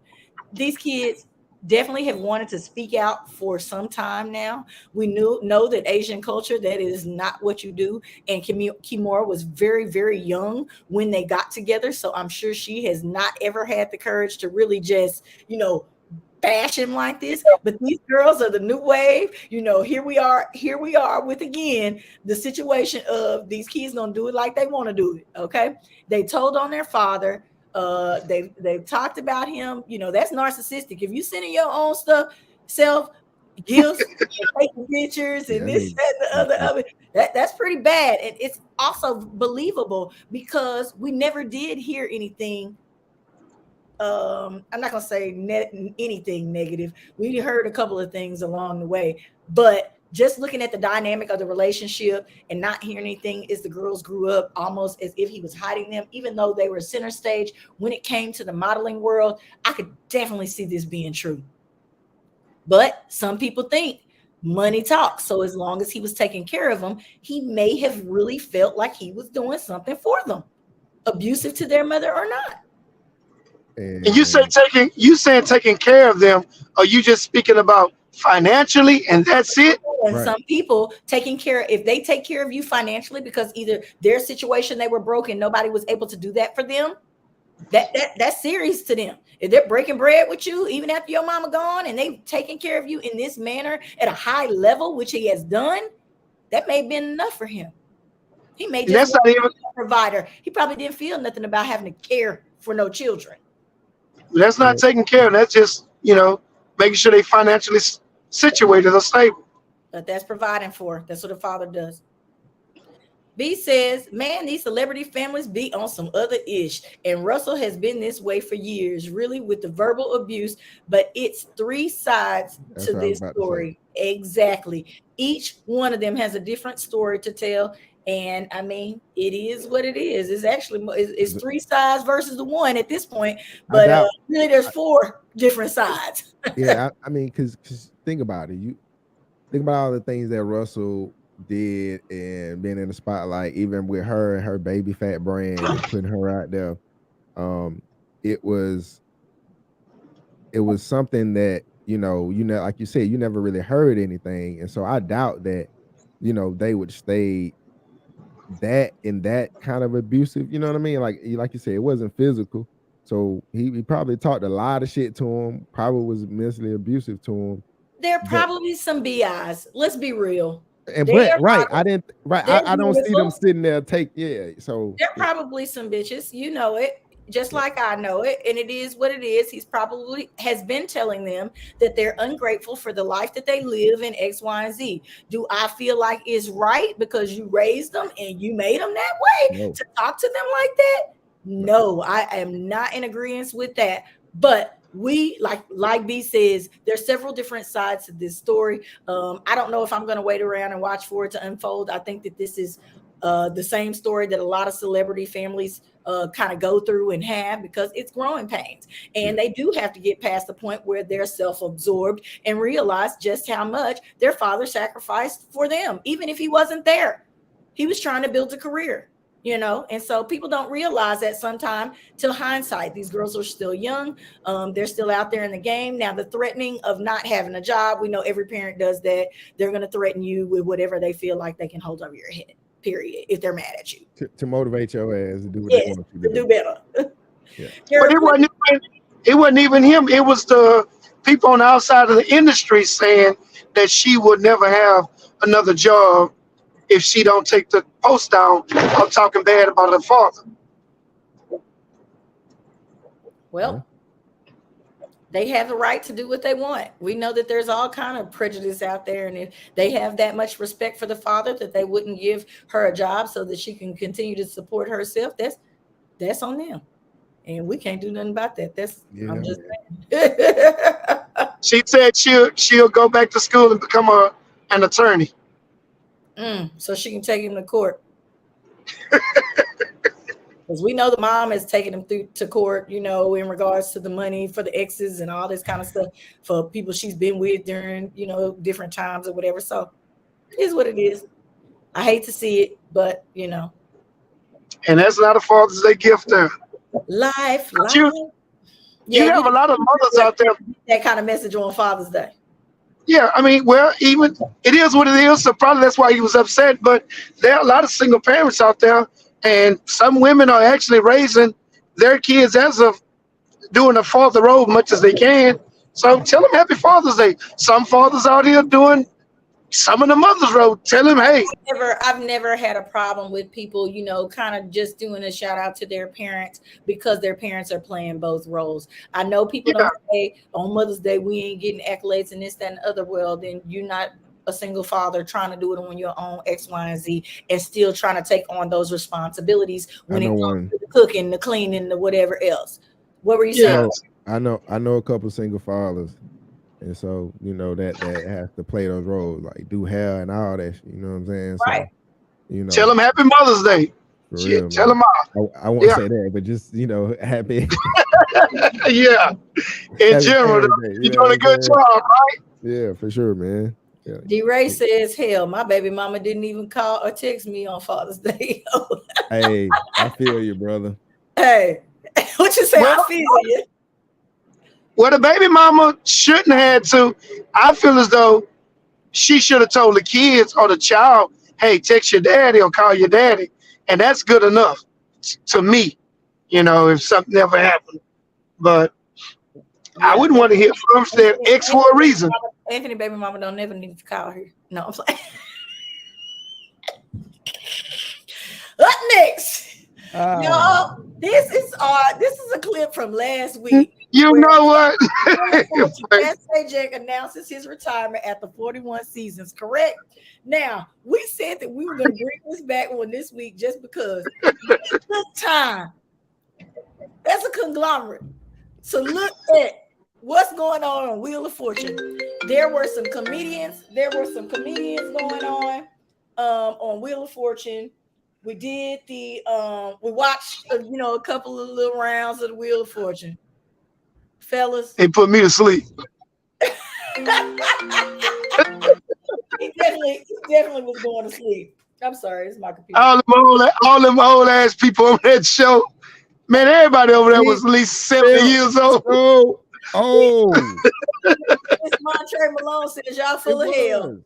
These kids definitely have wanted to speak out for some time now. We know that Asian culture, that is not what you do. And Kimura was very, very young when they got together. So I'm sure she has not ever had the courage to really just, bash him like this. But these girls are the new wave. Here we are with, again, the situation of these kids gonna do it like they want to do it. Okay. They told on their father. They've talked about him. That's narcissistic. If you sending your own self gifts and taking pictures and this, that, and the other, that's pretty bad. And it's also believable because we never did hear anything. I'm not gonna say anything negative. We heard a couple of things along the way, but just looking at the dynamic of the relationship and not hearing anything as the girls grew up, almost as if he was hiding them, even though they were center stage when it came to the modeling world, I could definitely see this being true. But some people think money talks. So as long as he was taking care of them, he may have really felt like he was doing something for them, abusive to their mother or not. And you saying taking care of them, are you just speaking about financially and that's it? And some people if they take care of you financially because either their situation, they were broke and nobody was able to do that for them, that's serious to them. If they're breaking bread with you even after your mama gone and they've taken care of you in this manner at a high level, which he has done, that may have been enough for him. He may just be a provider. He probably didn't feel nothing about having to care for no children. That's not taking care of. That's just, making sure they financially situated or stable. But that's providing for. That's what a father does. B says, man, these celebrity families be on some other ish. And Russell has been this way for years, really, with the verbal abuse. But it's three sides to this story. Exactly. Each one of them has a different story to tell. And I mean, it is what it is. It's actually it's three sides versus the one at this point. But really, there's four different sides. Yeah, I mean, because think about it. You think about all the things that Russell did and being in the spotlight, even with her and her baby fat brand, and putting her out there. It was something that like you said, you never really heard anything, and so I doubt that they would stay that in that kind of abusive, you know what I mean? Like you said, it wasn't physical. So he probably talked a lot of shit to him, probably was mentally abusive to him. There are probably some BIs. Let's be real. I don't see them sitting there so they're probably some bitches. You know it. just like I know it, and it is what it is. He's probably has been telling them that they're ungrateful for the life that they live in X, Y, and Z. Do I feel like it's right because you raised them and you made them that way to talk to them like that? No, I am not in agreement with that. But we like B says, there's several different sides to this story. I don't know if I'm going to wait around and watch for it to unfold. I think that this is the same story that a lot of celebrity families kind of go through and have, because it's growing pains, and they do have to get past the point where they're self-absorbed and realize just how much their father sacrificed for them. Even if he wasn't there, he was trying to build a career, and so people don't realize that sometimes till hindsight. These girls are still young. They're still out there in the game. Now, the threatening of not having a job, we know every parent does that. They're going to threaten you with whatever they feel like they can hold over your head, period, if they're mad at you. To motivate your ass to do what they want you to do better. Yeah. But it wasn't even him. It was the people on the outside of the industry saying that she would never have another job if she don't take the post down of talking bad about her father. Well, they have the right to do what they want. We know that there's all kind of prejudice out there, and if they have that much respect for the father that they wouldn't give her a job so that she can continue to support herself, that's on them, and we can't do nothing about that. I'm just saying. She said she'll go back to school and become an attorney. So she can take him to court. Because we know the mom is taking him to court, in regards to the money for the exes and all this kind of stuff for people she's been with during, different times or whatever. So it is what it is. I hate to see it, but, And that's not a Father's Day gift there. Life. You have a lot of mothers out there. That kind of message on Father's Day. Yeah, I mean, well, even it is what it is. So probably that's why he was upset. But there are a lot of single parents out there, and some women are actually raising their kids as of doing a father role much as they can. So tell them Happy Father's Day. Some fathers out here doing some of the mother's role. Tell them, hey. I've never had a problem with people, kind of just doing a shout out to their parents because their parents are playing both roles. I know people don't say on Mother's Day we ain't getting accolades and this, that, and the other. Well, then you're not a single father trying to do it on your own X, Y, and Z, and still trying to take on those responsibilities when it comes to the cooking, the cleaning, the whatever else. What were you saying? I know a couple single fathers. And so, that has to play those roles, like do hair and all that. You know what I'm saying? Right. So, tell them Happy Mother's Day. Real, tell them all. I won't say that, but just happy. Yeah. In general, you're doing a good job, right? Yeah, for sure, man. Yeah. D-Ray says, hell, my baby mama didn't even call or text me on Father's Day. Hey, I feel you, brother. Hey, what you say? I feel you. Well, the baby mama shouldn't have to. I feel as though she should have told the kids or the child, hey, text your daddy or call your daddy. And that's good enough to me, if something ever happened. But I wouldn't want to hear from their ex for a reason. Anthony baby mama don't never need to call her. No, I'm playing. Up next. Y'all, this is a clip from last week. You know what? Jack announces his retirement after 41 seasons, correct? Now, we said that we were going to bring this back on this week just because it's this time. That's a conglomerate. So look at what's going on Wheel of Fortune. There were some comedians going on Wheel of Fortune. We did we watched a couple of little rounds of the Wheel of Fortune. Fellas, they put me to sleep. he definitely was going to sleep. I'm sorry, it's my computer. All them old ass people on that show, man. Everybody over there was at least 70 years old. Miss Montre Malone says y'all full of hell.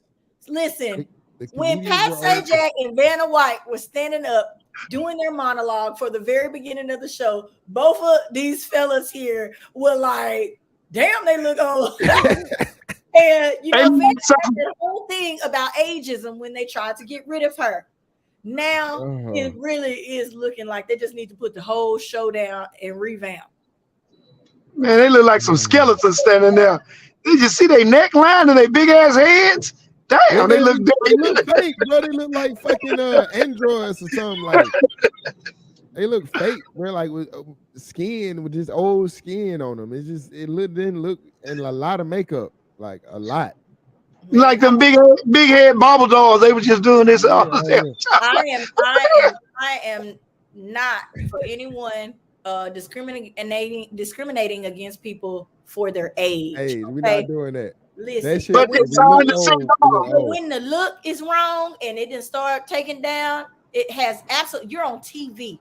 Listen, when Pat Sajak and Vanna White were standing up doing their monologue for the very beginning of the show, both of these fellas here were like, damn, they look old. And Vanna had the whole thing about ageism when they tried to get rid of her. Now it really is looking like they just need to put the whole show down and revamp. Man, they look like some skeletons standing there. Did you see their neckline and their big ass heads? Damn, they look They look fake, bro. They look like fucking androids or something. Like they look fake. They're like with skin, with just old skin on them. It didn't look, and a lot of makeup, like a lot. Like them big head bobble dolls. They were just doing this all the time. I am not for anyone discriminating against people for their age. Hey, we're not doing that. Listen, but when the look is wrong and it didn't start taking down, it has absolutely. You're on TV.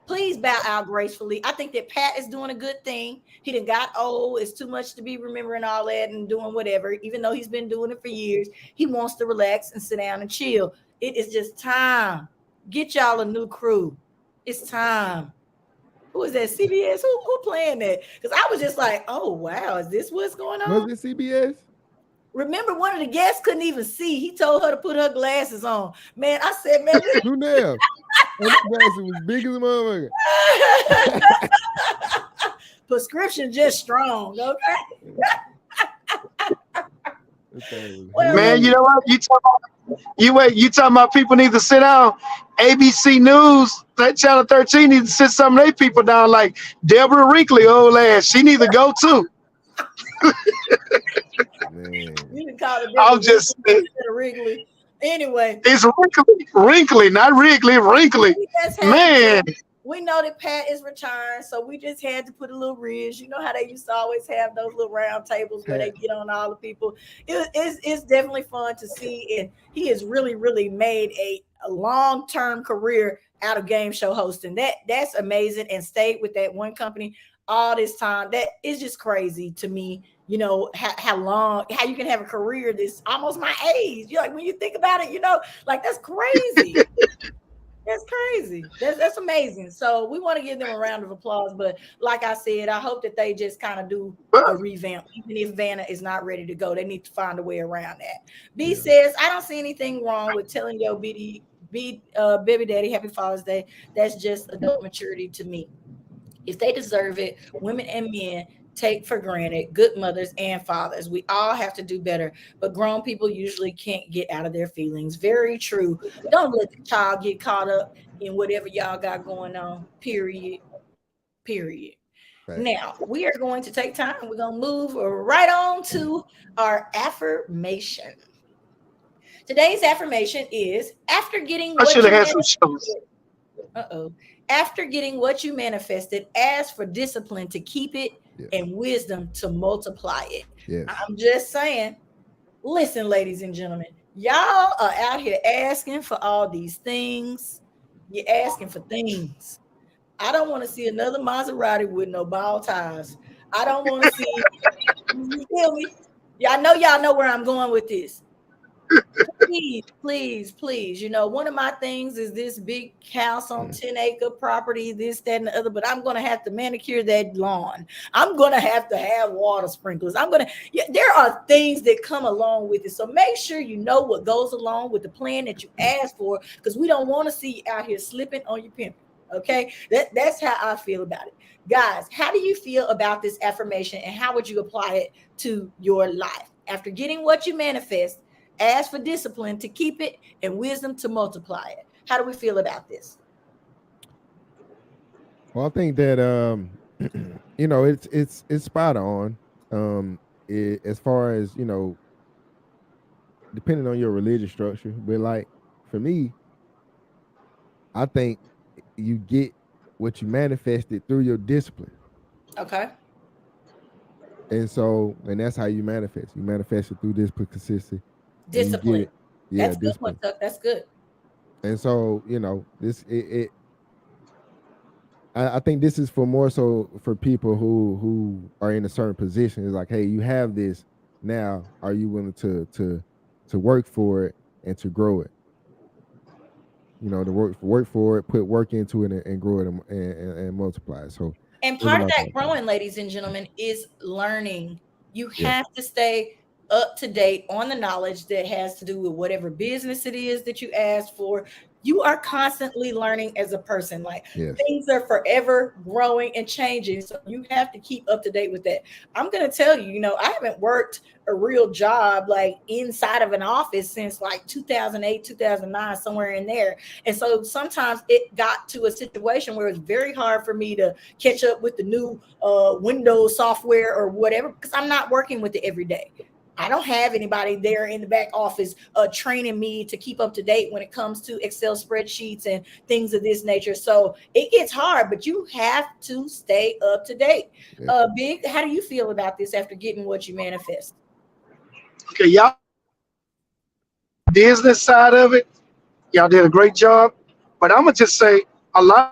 Please bow out gracefully. I think that Pat is doing a good thing. He done got old. It's too much to be remembering all that and doing whatever. Even though he's been doing it for years, he wants to relax and sit down and chill. It is just time. Get y'all a new crew. It's time. Who is that? CBS? Who playing that? Because I was just like, oh wow, is this what's going on? Was it CBS? Remember, one of the guests couldn't even see. He told her to put her glasses on. Man, I said, man, who knows? That glasses was big as a motherfucker. Prescription just strong, okay? Man, you know what? You talking about people need to sit down. ABC News, that Channel 13 needs to sit some of their people down, like Deborah Wrigley, old ass. She need to go too. I'm just Wrigley. Anyway, it's wrinkly, not wrinkly. Man, we know that Pat is retiring, so we just had to put a little ridge. You know how they used to always have those little round tables where they get on all the people. It's definitely fun to see, and he has really made a long-term career out of game show hosting. That's amazing, and stayed with that one company all this time. That is just crazy to me. You know how you can have a career that's almost my age. You're like, when you think about it, like that's crazy. That's crazy. That's amazing. So we want to give them a round of applause. But like I said, I hope that they just kind of do a revamp. Even if Vanna is not ready to go, they need to find a way around that. B says, I don't see anything wrong with telling your baby daddy happy Father's Day. That's just adult maturity to me. If they deserve it, women and men take for granted good mothers and fathers. We all have to do better, but grown people usually can't get out of their feelings. Very true. Don't let the child get caught up in whatever y'all got going on. Period. Right. Now, we are going to take time. We're going to move right on to our affirmation. Today's affirmation is, after getting what you manifested, ask for discipline to keep it and wisdom to multiply it. I'm just saying, listen, ladies and gentlemen, y'all are out here asking for all these things. You're asking for things. I don't want to see another Maserati with no bow ties. I don't want to see, you feel me? Y'all know where I'm going with this. Please. One of my things is this big house on 10-acre property, this, that, and the other, but I'm going to have to manicure that lawn. I'm going to have water sprinklers. There are things that come along with it. So make sure you know what goes along with the plan that you asked for, because we don't want to see you out here slipping on your pimping. Okay. That's how I feel about it. Guys, how do you feel about this affirmation, and how would you apply it to your life? After getting what you manifest, ask for discipline to keep it and wisdom to multiply it. How do we feel about this? Well, I think that it's spot on. As far as depending on your religious structure, but like for me, I think you get what you manifested through your discipline. Okay. And that's how you manifest. You manifest it through discipline, consistency. Discipline. That's discipline. Good. That's good. And so, I think this is for more so for people who are in a certain position. It's like, hey, you have this now. Are you willing to work for it and to grow it? To work for it, put work into it, and grow it and multiply it. So, and part of that growing, ladies and gentlemen, is learning. You have to stay up to date on the knowledge that has to do with whatever business it is that you asked for. You are constantly learning as a person. Like Yes. things are forever growing and changing. So you have to keep up to date with that. I'm going to tell you, I haven't worked a real job like inside of an office since like 2008, 2009, somewhere in there. And so sometimes it got to a situation where it's very hard for me to catch up with the new Windows software or whatever, because I'm not working with it every day. I don't have anybody there in the back office training me to keep up to date when it comes to Excel spreadsheets and things of this nature. So it gets hard, but you have to stay up to date. Yeah. Big, how do you feel about this after getting what you manifest? Okay, y'all, business side of it, y'all did a great job. But I'm gonna just say a lot.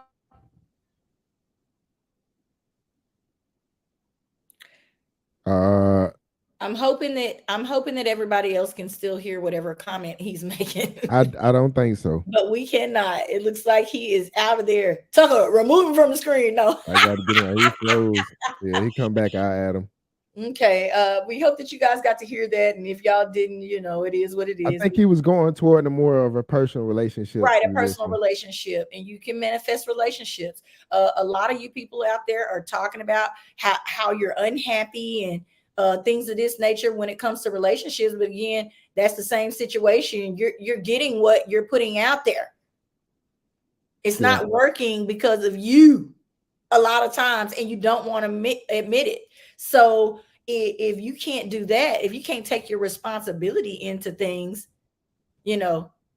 I'm hoping that everybody else can still hear whatever comment he's making. I don't think so. But we cannot. It looks like he is out of there. Tucker, remove him from the screen. No. I got to get him. He flows. Yeah, he come back. I add him. Okay. We hope that you guys got to hear that. And if y'all didn't, it is what it is. I think he was going toward a more of a personal relationship. Right, a personal relationship. And you can manifest relationships. A lot of you people out there are talking about how you're unhappy and things of this nature when it comes to relationships. But again, that's the same situation. You're getting what you're putting out there. It's not working because of you a lot of times, and you don't want to admit it. So if you can't do that, if you can't take your responsibility into things,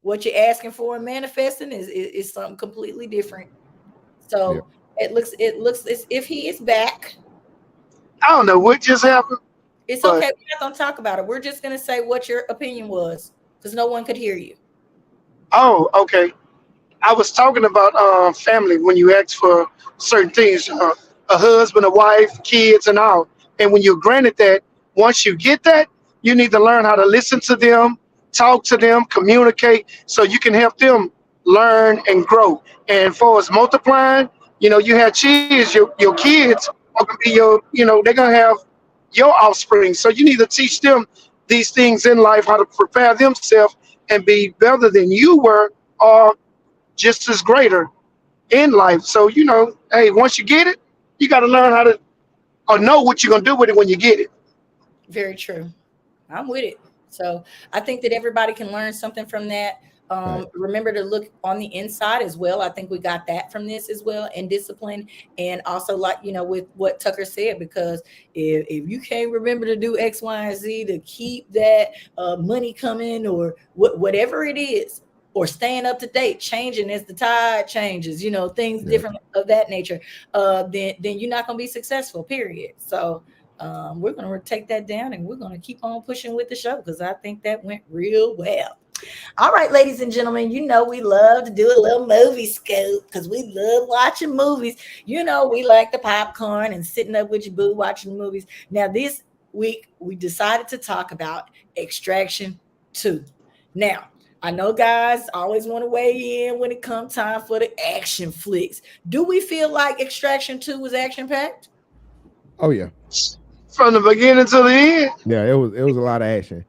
what you're asking for and manifesting is something completely different. So it looks as if he is back. I don't know what just happened. It's okay. We're not going to talk about it. We're just going to say what your opinion was because no one could hear you. Oh, okay. I was talking about family when you ask for certain things, a husband, a wife, kids, and all. And when you're granted that, once you get that, you need to learn how to listen to them, talk to them, communicate, so you can help them learn and grow. And for us multiplying, you have kids, your kids are going to be they're going to have your offspring. So you need to teach them these things in life, how to prepare themselves and be better than you were or just as greater in life. So, hey, once you get it, you got to learn how to or know what you're going to do with it when you get it. Very true. I'm with it. So I think that everybody can learn something from that. Remember to look on the inside as well. I think we got that from this as well, and discipline. And also, like, with what Tucker said, because if you can't remember to do X, Y, and Z to keep that money coming or whatever it is, or staying up to date, changing as the tide changes, things different of that nature, then you're not going to be successful, period. So we're going to take that down and we're going to keep on pushing with the show because I think that went real well. All right, ladies and gentlemen, we love to do a little movie scoop because we love watching movies. We like the popcorn and sitting up with your boo watching movies. Now, this week, we decided to talk about Extraction 2. Now, I know guys always want to weigh in when it comes time for the action flicks. Do we feel like Extraction 2 was action-packed? Oh, yeah. From the beginning to the end? Yeah, it was a lot of action.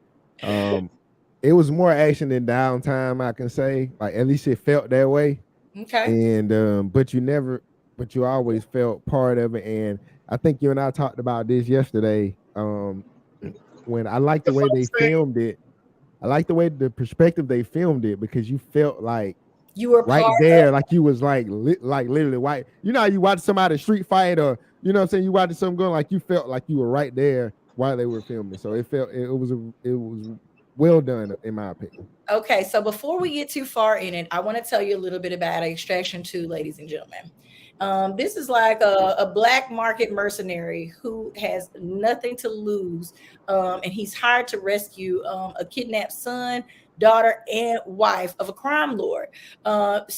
It was more action than downtime, I can say. Like, at least it felt that way. Okay. And but you always felt part of it. And I think you and I talked about this yesterday. When I like the way they filmed it. I like the way the perspective they filmed it because you felt like you were right there, like you was like literally white. How you watch somebody street fight or what I'm saying, you watching something going, like you felt like you were right there while they were filming. So it was well done in my opinion. Okay, so before we get too far in it, I want to tell you a little bit about Extraction 2, ladies and gentlemen. This is like a black market mercenary who has nothing to lose, and he's hired to rescue a kidnapped son, daughter, and wife of a crime lord. But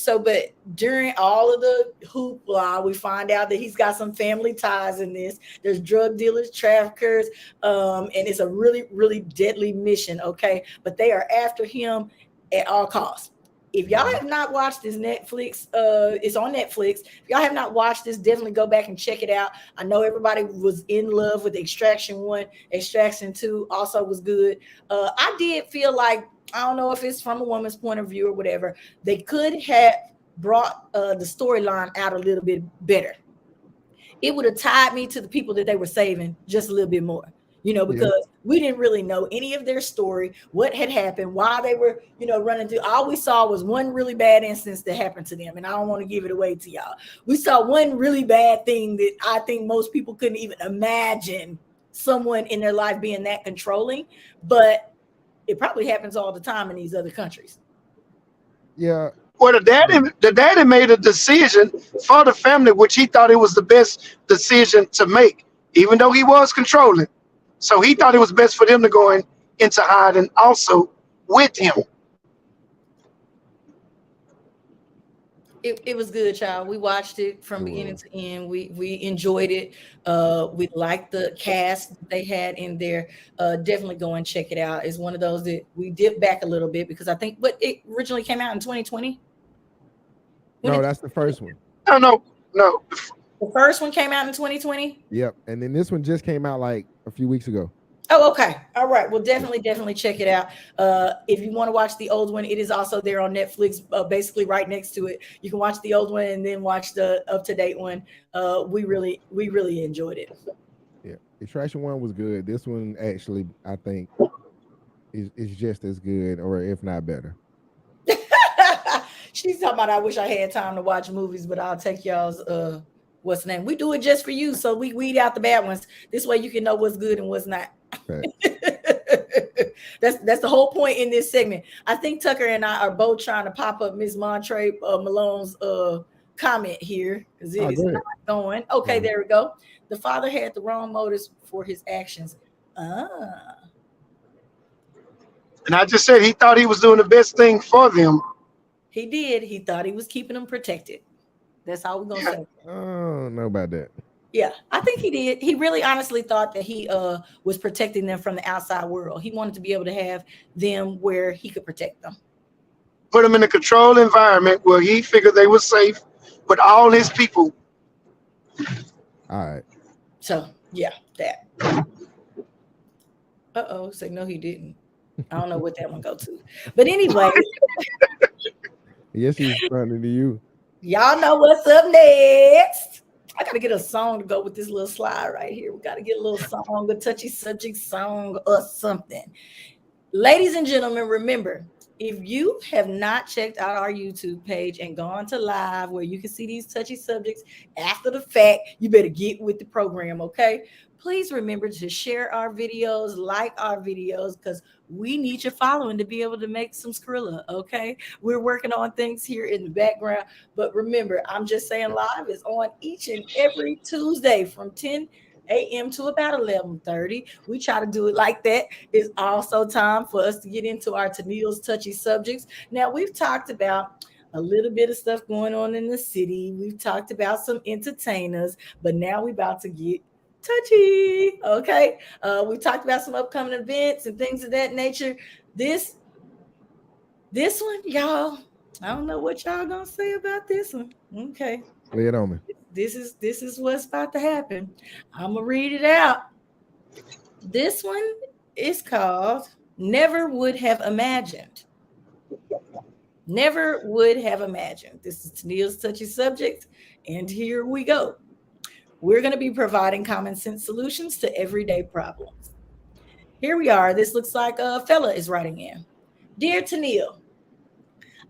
during all of the hoopla, we find out that he's got some family ties in this. There's drug dealers, traffickers, and it's a really, really deadly mission, okay? But they are after him at all costs. If y'all have not watched this Netflix, it's on Netflix. If y'all have not watched this, definitely go back and check it out. I know everybody was in love with Extraction 1. Extraction 2 also was good. I did feel like, I don't know if it's from a woman's point of view or whatever, they could have brought the storyline out a little bit better. It would have tied me to the people that they were saving just a little bit more. Because we didn't really know any of their story, what had happened, why they were, running through. All we saw was one really bad instance that happened to them. And I don't want to give it away to y'all. We saw one really bad thing that I think most people couldn't even imagine someone in their life being that controlling. But it probably happens all the time in these other countries. Yeah. Well, the daddy made a decision for the family, which he thought it was the best decision to make, even though he was controlling. So he thought it was best for them to go into hiding also with him. It was good, child. We watched it from beginning to end. We enjoyed it. We liked the cast they had in there. Definitely go and check it out. It's one of those that we dipped back a little bit because I think, but it originally came out in 2020. No, that's the first one. No. The first one came out in 2020. Yep, and then this one just came out like a few weeks ago. Oh, okay. All right. Well, definitely check it out. If you want to watch the old one, it is also there on Netflix, basically right next to it. You can watch the old one and then watch the up-to-date one. We really enjoyed it. Yeah, Extraction 1 was good. This one actually, I think, is just as good, or if not better. She's talking about, I wish I had time to watch movies, but I'll take y'all's what's the name? We do it just for you, so we weed out the bad ones. This way you can know what's good and what's not. Right. That's the whole point in this segment. I think Tucker and I are both trying to pop up Miss Montre Malone's comment here. Is not going. Okay, there we go. The father had the wrong motives for his actions. And I just said he thought he was doing the best thing for them. He did. He thought he was keeping them protected. That's all we're gonna say. I don't know about that. Yeah, I think he did. He really honestly thought that he was protecting them from the outside world. He wanted to be able to have them where he could protect them. Put them in a controlled environment where he figured they were safe with all his people. All right. So, yeah, that. Say no, he didn't. I don't know what that one go to. But anyway. Yes, he's responding to you. Y'all know what's up next. I got to get a song to go with this little slide right here. We got to get a little song, a touchy subject song or something. Ladies and gentlemen, remember, if you have not checked out our YouTube page and gone to live where you can see these touchy subjects after the fact, you better get with the program, okay? Please remember to share our videos, like our videos, because we need your following to be able to make some Skrilla, okay? We're working on things here in the background, but remember, I'm Just Saying Live is on each and every Tuesday from 10 a.m. to about 11:30. We try to do it like that. It's also time for us to get into our Tennille's touchy subjects. Now, we've talked about a little bit of stuff going on in the city. We've talked about some entertainers, but now we're about to get touchy. Okay. We talked about some upcoming events and things of that nature. This one, y'all, I don't know what y'all gonna say about this one. Okay. Lay it on me. This is what's about to happen. I'm gonna read it out. This one is called Never Would Have Imagined. Never would have imagined. This is Tennille's touchy subject, and here we go. We're going to be providing common sense solutions to everyday problems. Here we are. This looks like a fella is writing in. Dear Tennille,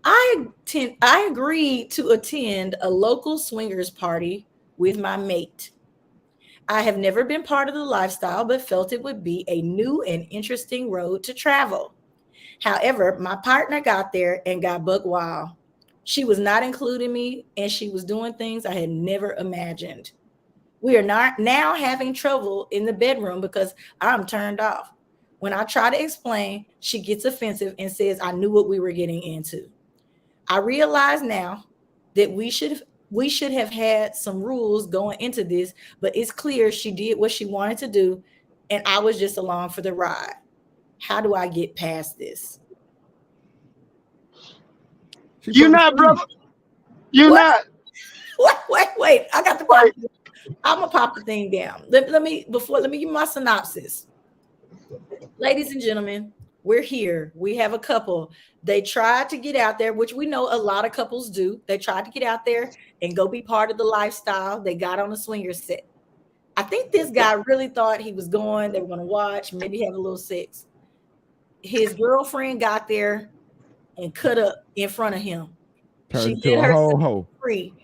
I agreed to attend a local swingers party with my mate. I have never been part of the lifestyle, but felt it would be a new and interesting road to travel. However, my partner got there and got buck wild. She was not including me, and she was doing things I had never imagined. We are now having trouble in the bedroom because I'm turned off. When I try to explain, she gets offensive and says I knew what we were getting into. I realize now that we should have had some rules going into this, but it's clear she did what she wanted to do, and I was just along for the ride. How do I get past this? You're not, brother. You're not. Wait. I got to pop. I'm gonna pop the thing down. Let me give you my synopsis. Ladies and gentlemen, we're here. We have a couple. They tried to get out there, which we know a lot of couples do. They tried to get out there and go be part of the lifestyle. They got on a swinger set. I think this guy really thought he was going. They were going to watch, maybe have a little sex. His girlfriend got there and cut up in front of him. She let herself be free.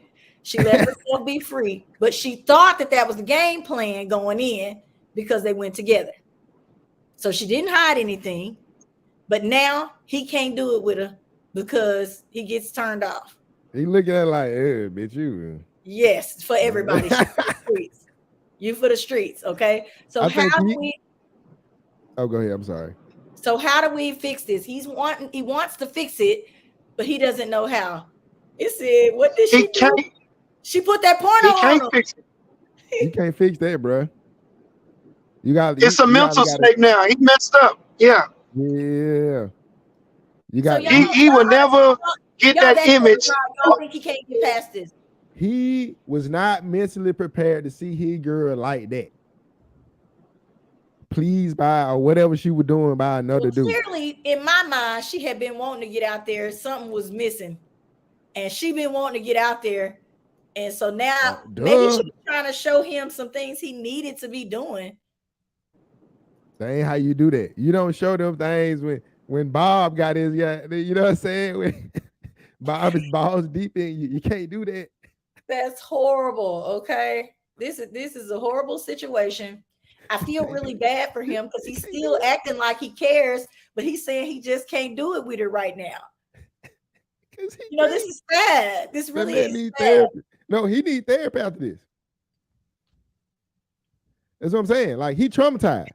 She let herself be free, but she thought that was the game plan going in because they went together. So she didn't hide anything, but now he can't do it with her because he gets turned off. He looking at her like, hey, bitch, you. Yes, for everybody. You for the streets, okay? So how do we? Oh, go ahead. I'm sorry. So how do we fix this? He wants to fix it, but he doesn't know how. It said, what did she do? She put that porno on him. Fix it. You can't fix that, bro. It's a mental state now. He messed up. Yeah. Yeah. You got. So he will never get that image. I don't think he can't get past this. He was not mentally prepared to see his girl like that. Pleased by or whatever she was doing by another dude. Clearly, in my mind, she had been wanting to get out there. Something was missing, and she been wanting to get out there. And so now maybe she's trying to show him some things he needed to be doing. That ain't how you do that. You don't show them things when Bob got his, you know what I'm saying? When Bob is balls deep in you. You can't do that. That's horrible. Okay. This is a horrible situation. I feel really bad for him because he's still acting like he cares, but he's saying he just can't do it with her right now. This is sad. This really is sad. Therapy. No, he needs therapy after this. That's what I'm saying. Like, he traumatized.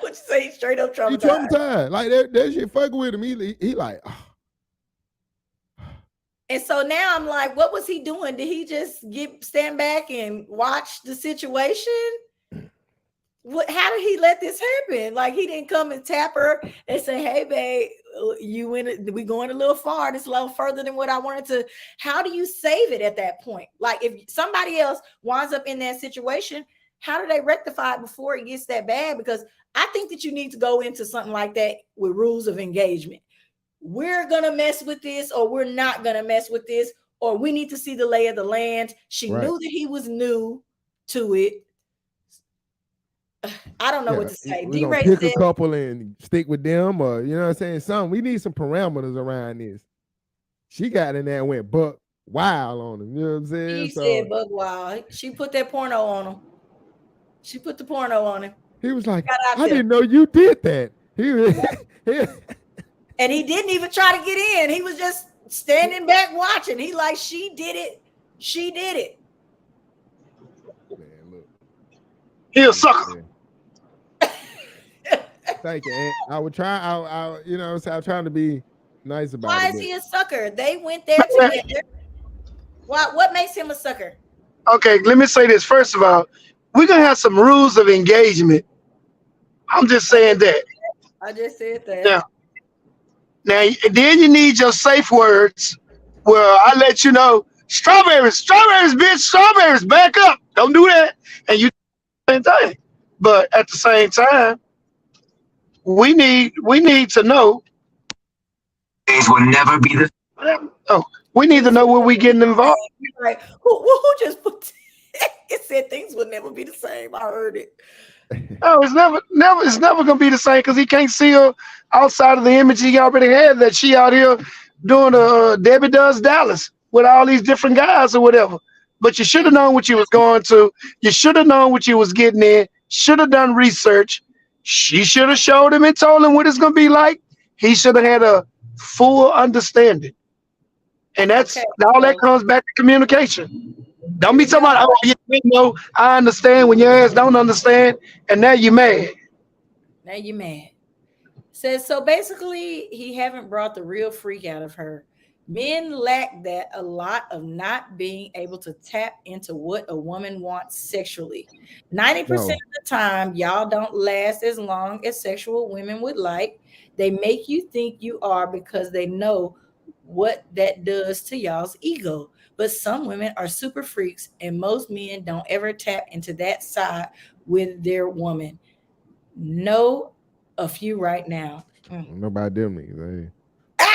What you say? He's straight up traumatized. He traumatized. Like, that shit fucking with him. He like, oh. And so now I'm like, what was he doing? Did he just stand back and watch the situation? How did he let this happen? Like, he didn't come and tap her and say, hey, babe, we going a little far. It's a little further than what I wanted to. How do you save it at that point? Like, if somebody else winds up in that situation, how do they rectify it before it gets that bad? Because I think that you need to go into something like that with rules of engagement. We're going to mess with this, or we're not going to mess with this, or we need to see the lay of the land. She knew that he was new to it. I don't know what to say. We're going to pick a couple and stick with them, or, you know what I'm saying? We need some parameters around this. She got in there and went buck wild on him. You know what I'm saying? She said buck wild. She put that porno on him. She put the porno on him. He was like, I didn't know you did that. And he didn't even try to get in. He was just standing back watching. He like, she did it. She did it. Man, look. He a sucker. Thank you, Aunt. I would try. I'm trying to be nice about it. Why is he a sucker? They went there together. What makes him a sucker? Okay, let me say this. First of all, we're gonna have some rules of engagement. I'm just saying that. I just said that. Now, then you need your safe words where I let you know, strawberries, bitch, strawberries, back up. Don't do that. And you do the same thing. But at the same time, we need to know. Things will never be the. Oh, we need to know where we getting involved. Like, who just put it said things will never be the same. I heard it. No, it's never gonna be the same because he can't see her outside of the image he already had that she out here doing Debbie Does Dallas with all these different guys or whatever. But you should have known what you was going to. You should have known what you was getting in. Should have done research. She should have showed him and told him what it's gonna be like. He should have had a full understanding. And that's all that comes back to communication. Don't be talking about, I understand when your ass don't understand, and now you're mad. Says, so basically, he haven't brought the real freak out of her. Men lack that a lot of not being able to tap into what a woman wants sexually. 90% of the time, y'all don't last as long as sexual women would like. They make you think you are because they know what that does to y'all's ego. But some women are super freaks, and most men don't ever tap into that side with their woman. Know a few right now. Nobody them niggas. Hey.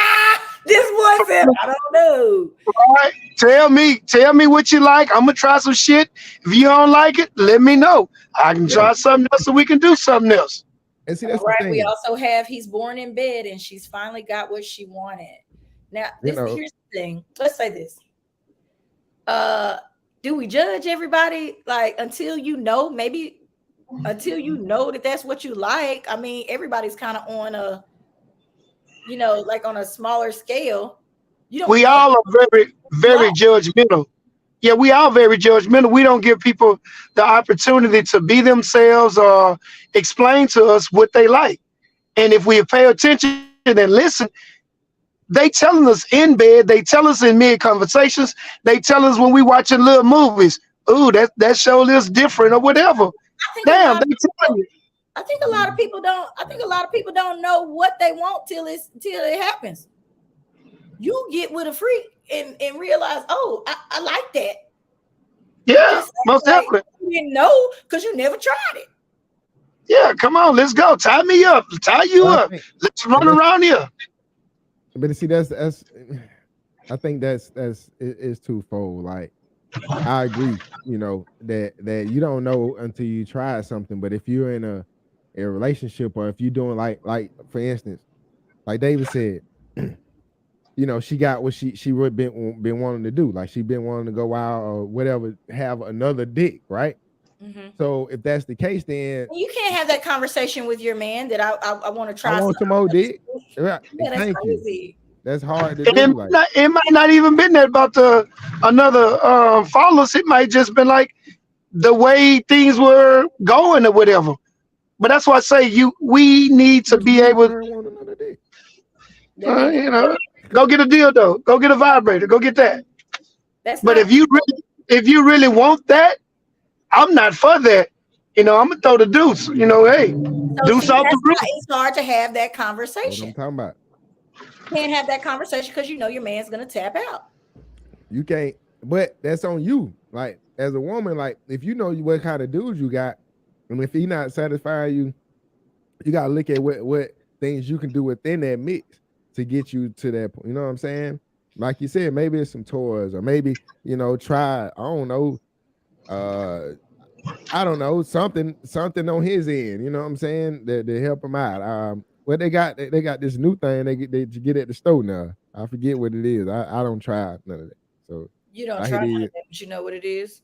This boy said, I don't know. All right, tell me what you like. I'm gonna try some shit. If you don't like it, let me know. I can try something else, so we can do something else. And see, that's All right. the thing. We also have he's born in bed, and she's finally got what she wanted. Now, here's the thing. Let's say this. Do we judge everybody like until you know that that's what you like? I mean, everybody's kind of on a, like on a smaller scale. We all are very, very judgmental. Yeah, we are very judgmental. We don't give people the opportunity to be themselves or explain to us what they like. And if we pay attention and listen, they telling us in bed, they tell us in mid conversations, they tell us when we watching little movies, ooh, that show is different or whatever. Damn, they telling you. I think a lot of people don't know what they want till it happens. You get with a freak and realize, oh, I like that. Yeah, most definitely. You didn't know because you never tried it. Yeah, come on, let's go. Tie me up, tie you up. Let's run around here. But see, that's I think it's twofold. Like, I agree, that you don't know until you try something. But if you're in a relationship, or if you're doing like for instance, like David said, she got what she would been wanting to do. Like, she been wanting to go out or whatever, have another dick, right? Mm-hmm. So if that's the case, then you can't have that conversation with your man that I want to try. I want some more dick. Right. Yeah, that's Thank crazy. you. That's hard to do. It might not even been that about another followers. It might just been like the way things were going or whatever. But that's why I say we need to be able to, go get a dildo, go get a vibrator, go get that. But if you really want that, I'm not for that. I'm gonna throw the deuce. Hey, deuce off the roof. It's hard to have that conversation. What I'm talking about. You can't have that conversation because your man's gonna tap out. You can't, but that's on you. Like, as a woman, like, if you know what kind of dude you got, and if he not satisfying you, you gotta look at what things you can do within that mix to get you to that point. You know what I'm saying? Like you said, maybe it's some toys, or maybe try, I don't know, something on his end. You know what I'm saying? That help him out. Well, they got this new thing they get at the store now. I forget what it is. I don't try none of that. So you don't try none of that, but you know what it is?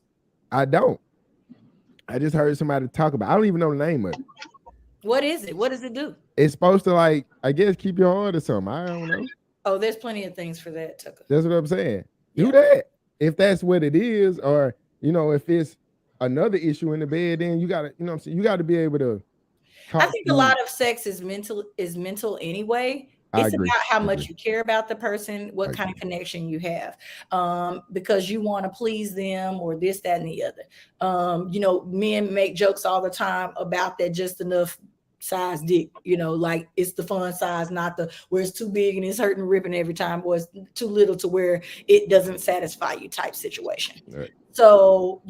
I don't. I just heard somebody talk about it. I don't even know the name of it. What is it? What does it do? It's supposed to, like, I guess, keep your heart or something. I don't know. Oh, there's plenty of things for that, Tucker. That's what I'm saying. Do that. If that's what it is, or if it's another issue in the bed, then you gotta, what I'm saying, you gotta be able to I think a lot of sex is mental anyway. It's about how much you care about the person, what kind of connection you have, because you want to please them or this, that, and the other. Men make jokes all the time about that just enough size dick, like it's the fun size, not the where it's too big and it's hurting, ripping every time, or it's too little to where it doesn't satisfy you type situation. Right. So,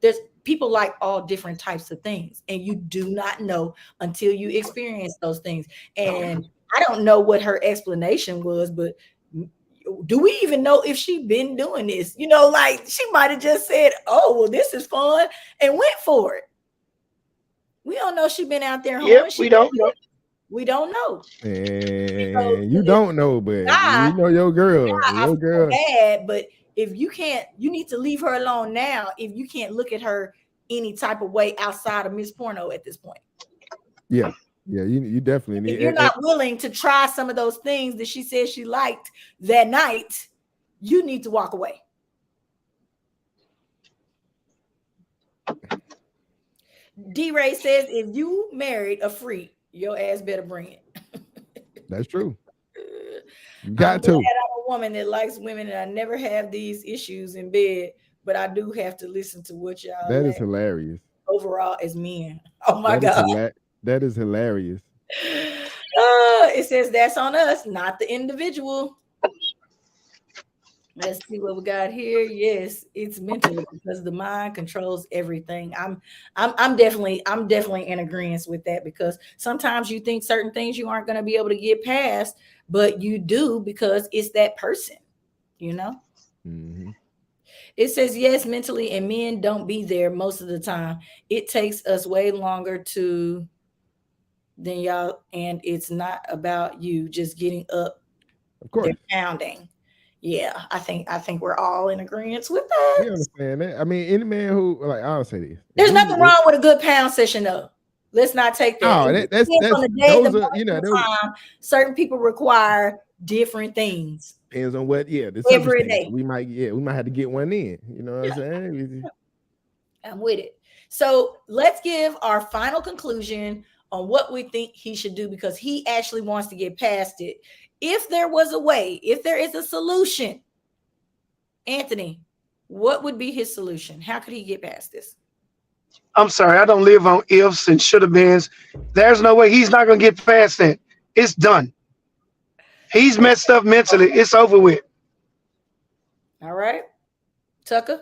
there's people like all different types of things, and you do not know until you experience those things. And I don't know what her explanation was, but do we even know if she been doing this? Like, she might have just said, oh, well, this is fun, and went for it. We don't know she been out there. Yep, we don't know. We don't know. And you don't know, but you know your girl. Your girl. Bad, but if you can't, you need to leave her alone now. If you can't look at her any type of way outside of Miss Porno at this point. Yeah. Yeah, you definitely need. If you're not willing to try some of those things that she said she liked that night, you need to walk away. D-Ray says, if you married a freak, your ass better bring it. That's true. You got to. I'm a woman that likes women, and I never have these issues in bed, but I do have to listen to what y'all. That is hilarious. Overall, as men. Oh my God. That is hilarious. It says that's on us, not the individual. Let's see what we got here. Yes, it's mental because the mind controls everything. I'm definitely in agreement with that because sometimes you think certain things you aren't going to be able to get past, but you do because it's that person, you know. Mm-hmm. It says yes, mentally, and men don't be there most of the time. It takes us way longer to than y'all, and it's not about you just getting up. Of They're course. pounding. Yeah, I think we're all in agreement with We that. understand that. I mean, any man who like I'll say this. There's nothing wrong with a good pound session, though. Let's not take that. Oh, It depends on that's the day, the those are month, the those time. Certain people require different things depends on what the every circumstance. day. We might have to get one in. You know what I'm saying? I'm with it. So let's give our final conclusion on what we think he should do because he actually wants to get past it. If there was a way, if there is a solution, Anthony, what would be his solution? How could he get past this? I'm sorry, I don't live on ifs and should have beens. There's no way he's not gonna get past that. It's done. He's messed up mentally. It's over with. All right, Tucker.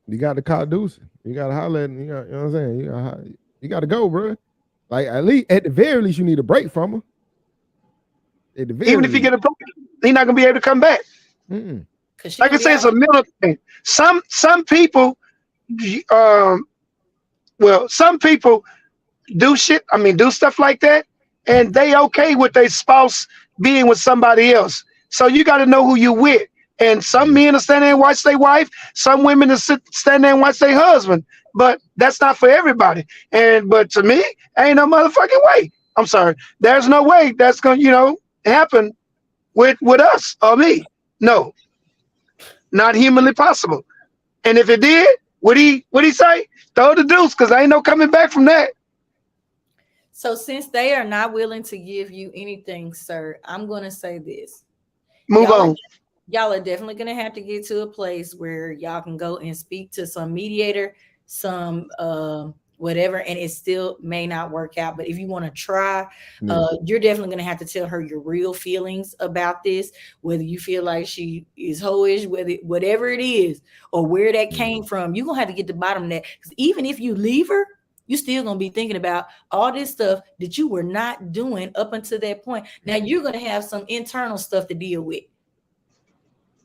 You got to call Deuce. You got to holler at him. You know what I'm saying? You got to go, bro. Like at the very least, you need a break from her. At the very Even if he get a break, he's not gonna be able to come back. Mm-mm. Like I say, it's a mental thing. Some people, some people do shit. I mean, do stuff like that, and they okay with their spouse being with somebody else. So you got to know who you with. And some men are standing there and watch their wife. Some women are stand there and watch their husband. But that's not for everybody. But to me, ain't no motherfucking way. I'm sorry. There's no way that's gonna, happen with us or me. No, not humanly possible. And if it did, would he say? Throw the deuce, because ain't no coming back from that. So since they are not willing to give you anything, sir, I'm going to say this. Move on. Y'all are definitely going to have to get to a place where y'all can go and speak to some mediator, some whatever, and it still may not work out. But if you want to try, you're definitely going to have to tell her your real feelings about this, whether you feel like she is hoish, whatever it is, or where that came from. You're going to have to get to the bottom of that. Because even if you leave her, you're still going to be thinking about all this stuff that you were not doing up until that point. Now you're going to have some internal stuff to deal with.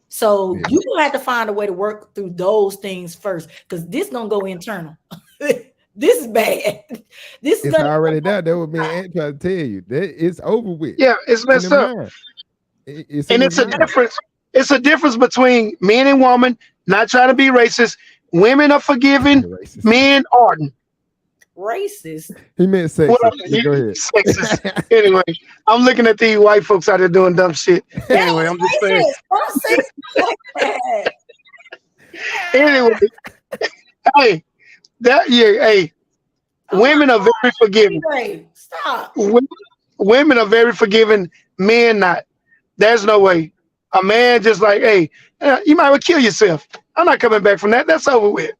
So you will have to find a way to work through those things first, because this gonna go internal. This is bad. This is already there. That would be an trying to tell you that it's over with. Yeah, it's messed up. It's a difference. It's a difference between men and women. Not trying to be racist. Women are forgiving. Men aren't. Racist. He meant sexist. Go ahead. Sexist. Anyway, I'm looking at these white folks out there doing dumb shit. Anyway, I'm just saying. Don't say like that. Anyway, women are very forgiving. Stop. Women are very forgiving. Men not. There's no way. A man just like, hey, you might well kill yourself. I'm not coming back from that. That's over with.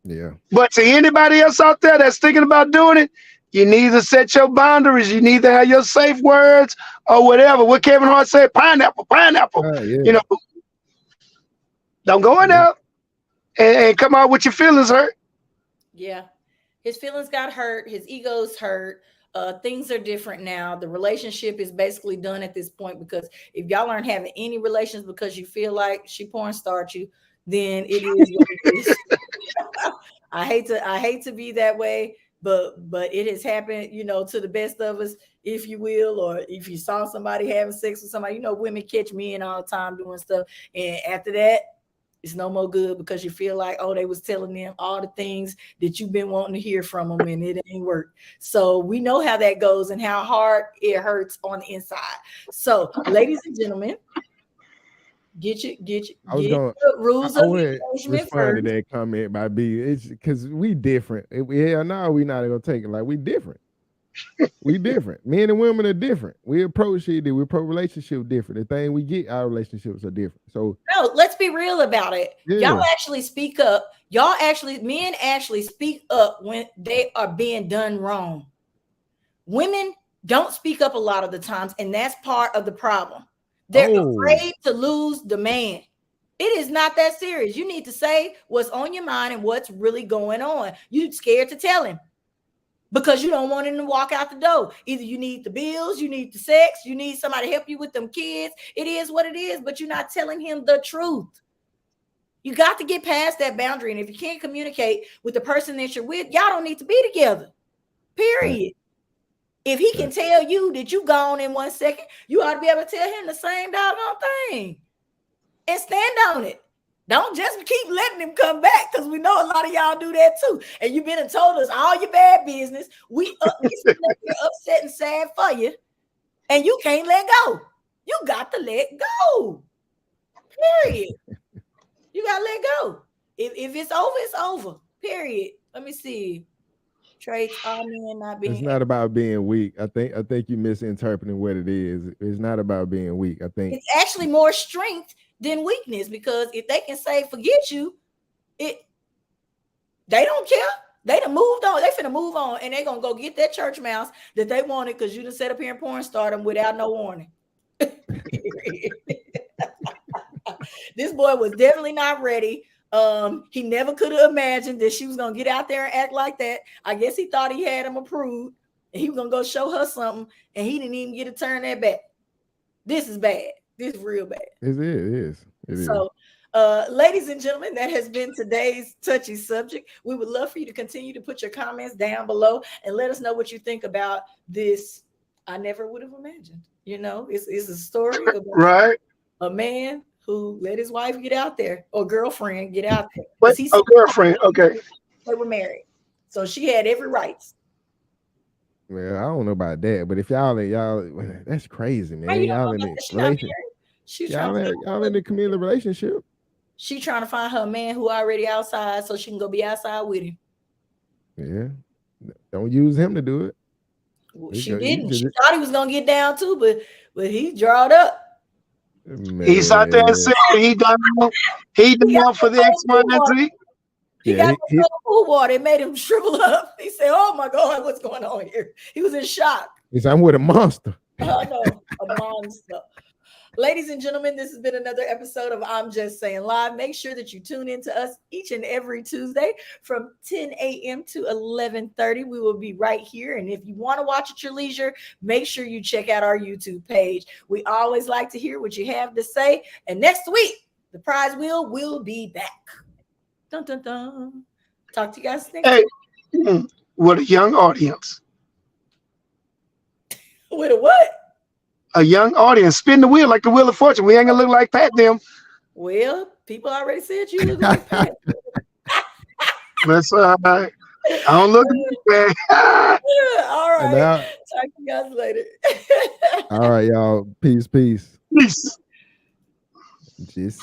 Yeah. But to anybody else out there that's thinking about doing it, you need to set your boundaries. You need to have your safe words or whatever. What Kevin Hart said, pineapple. Yeah. Don't go in there and come out with your feelings hurt. Yeah. His feelings got hurt. His ego's hurt. Things are different now. The relationship is basically done at this point, because if y'all aren't having any relations because you feel like she porn starred you, then it is what it is. I hate to be that way, but it has happened, to the best of us, if you will, or if you saw somebody having sex with somebody, women catch men all the time doing stuff, and after that, it's no more good because you feel like, oh, they was telling them all the things that you've been wanting to hear from them, and it ain't work. So we know how that goes and how hard it hurts on the inside. So, ladies and gentlemen, get your rules of engagement first. To that comment by B. It's because we different. We not gonna take it like we different. We different. Men and women are different. We approach it. We approach relationship different. The thing we get, our relationships are different. So no, let's be real about it. Yeah. Y'all actually speak up. Men actually speak up when they are being done wrong. Women don't speak up a lot of the times, and that's part of the problem. They're afraid to lose the man. It is not that serious. You need to say what's on your mind and what's really going on. You're scared to tell him because you don't want him to walk out the door. Either you need the bills, you need the sex, you need somebody to help you with them kids. It is what it is, but you're not telling him the truth. You got to get past that boundary. And if you can't communicate with the person that you're with, y'all don't need to be together. Period. If he can tell you that you gone in 1 second, you ought to be able to tell him the same doggone thing. And stand on it. Don't just keep letting him come back, because we know a lot of y'all do that too. And you've been and told us all your bad business. We upset and sad for you, and you can't let go. You got to let go. Period. You gotta let go. If it's over, it's over. Period. Let me see. Traits, all men not being. It's not about being weak. I think you misinterpreting what it is. It's not about being weak. I think it's actually more strength than weakness, because if they can say forget you, they don't care. They done moved on. They finna move on, and they gonna go get that church mouse that they wanted because you done set up here and porn star them without no warning. This boy was definitely not ready. He never could have imagined that she was gonna get out there and act like that. I guess he thought he had him approved, and he was gonna go show her something, and he didn't even get to turn that back. This is bad. This is real bad. It is. So, ladies and gentlemen, that has been today's touchy subject. We would love for you to continue to put your comments down below and let us know what you think about this. I never would have imagined. You know, it's a story about a man who let his wife get out there, or girlfriend get out there. What? Oh, girlfriend. Okay. They were married, so she had every right. Well, I don't know about that, but if y'all, that's crazy, man. Y'all in the committed relationship. She trying to find her man who already outside, so she can go be outside with him. Yeah, don't use him to do it. Well, she didn't. She thought he was gonna get down too, but he drawed up. Man. He's out there and saying he done for the X-1Z. He got the pool water. It made him shrivel up. He said, "Oh my God, what's going on here?" He was in shock. He said, "I'm with a monster." Oh no, a monster. Ladies and gentlemen, this has been another episode of I'm Just Saying Live. Make sure that you tune in to us each and every Tuesday from 10 a.m. to 11:30. We will be right here. And if you want to watch at your leisure, make sure you check out our YouTube page. We always like to hear what you have to say. And next week, the prize wheel will be back. Dun, dun, dun. Talk to you guys next week. With a young audience. With a what? A young audience. Spin the wheel like the Wheel of Fortune. We ain't gonna look like Pat them. Well, people already said you look like Pat. That's all right. I don't look bad. All right. Now, talk to you guys later. All right, y'all. Peace. Peace. Just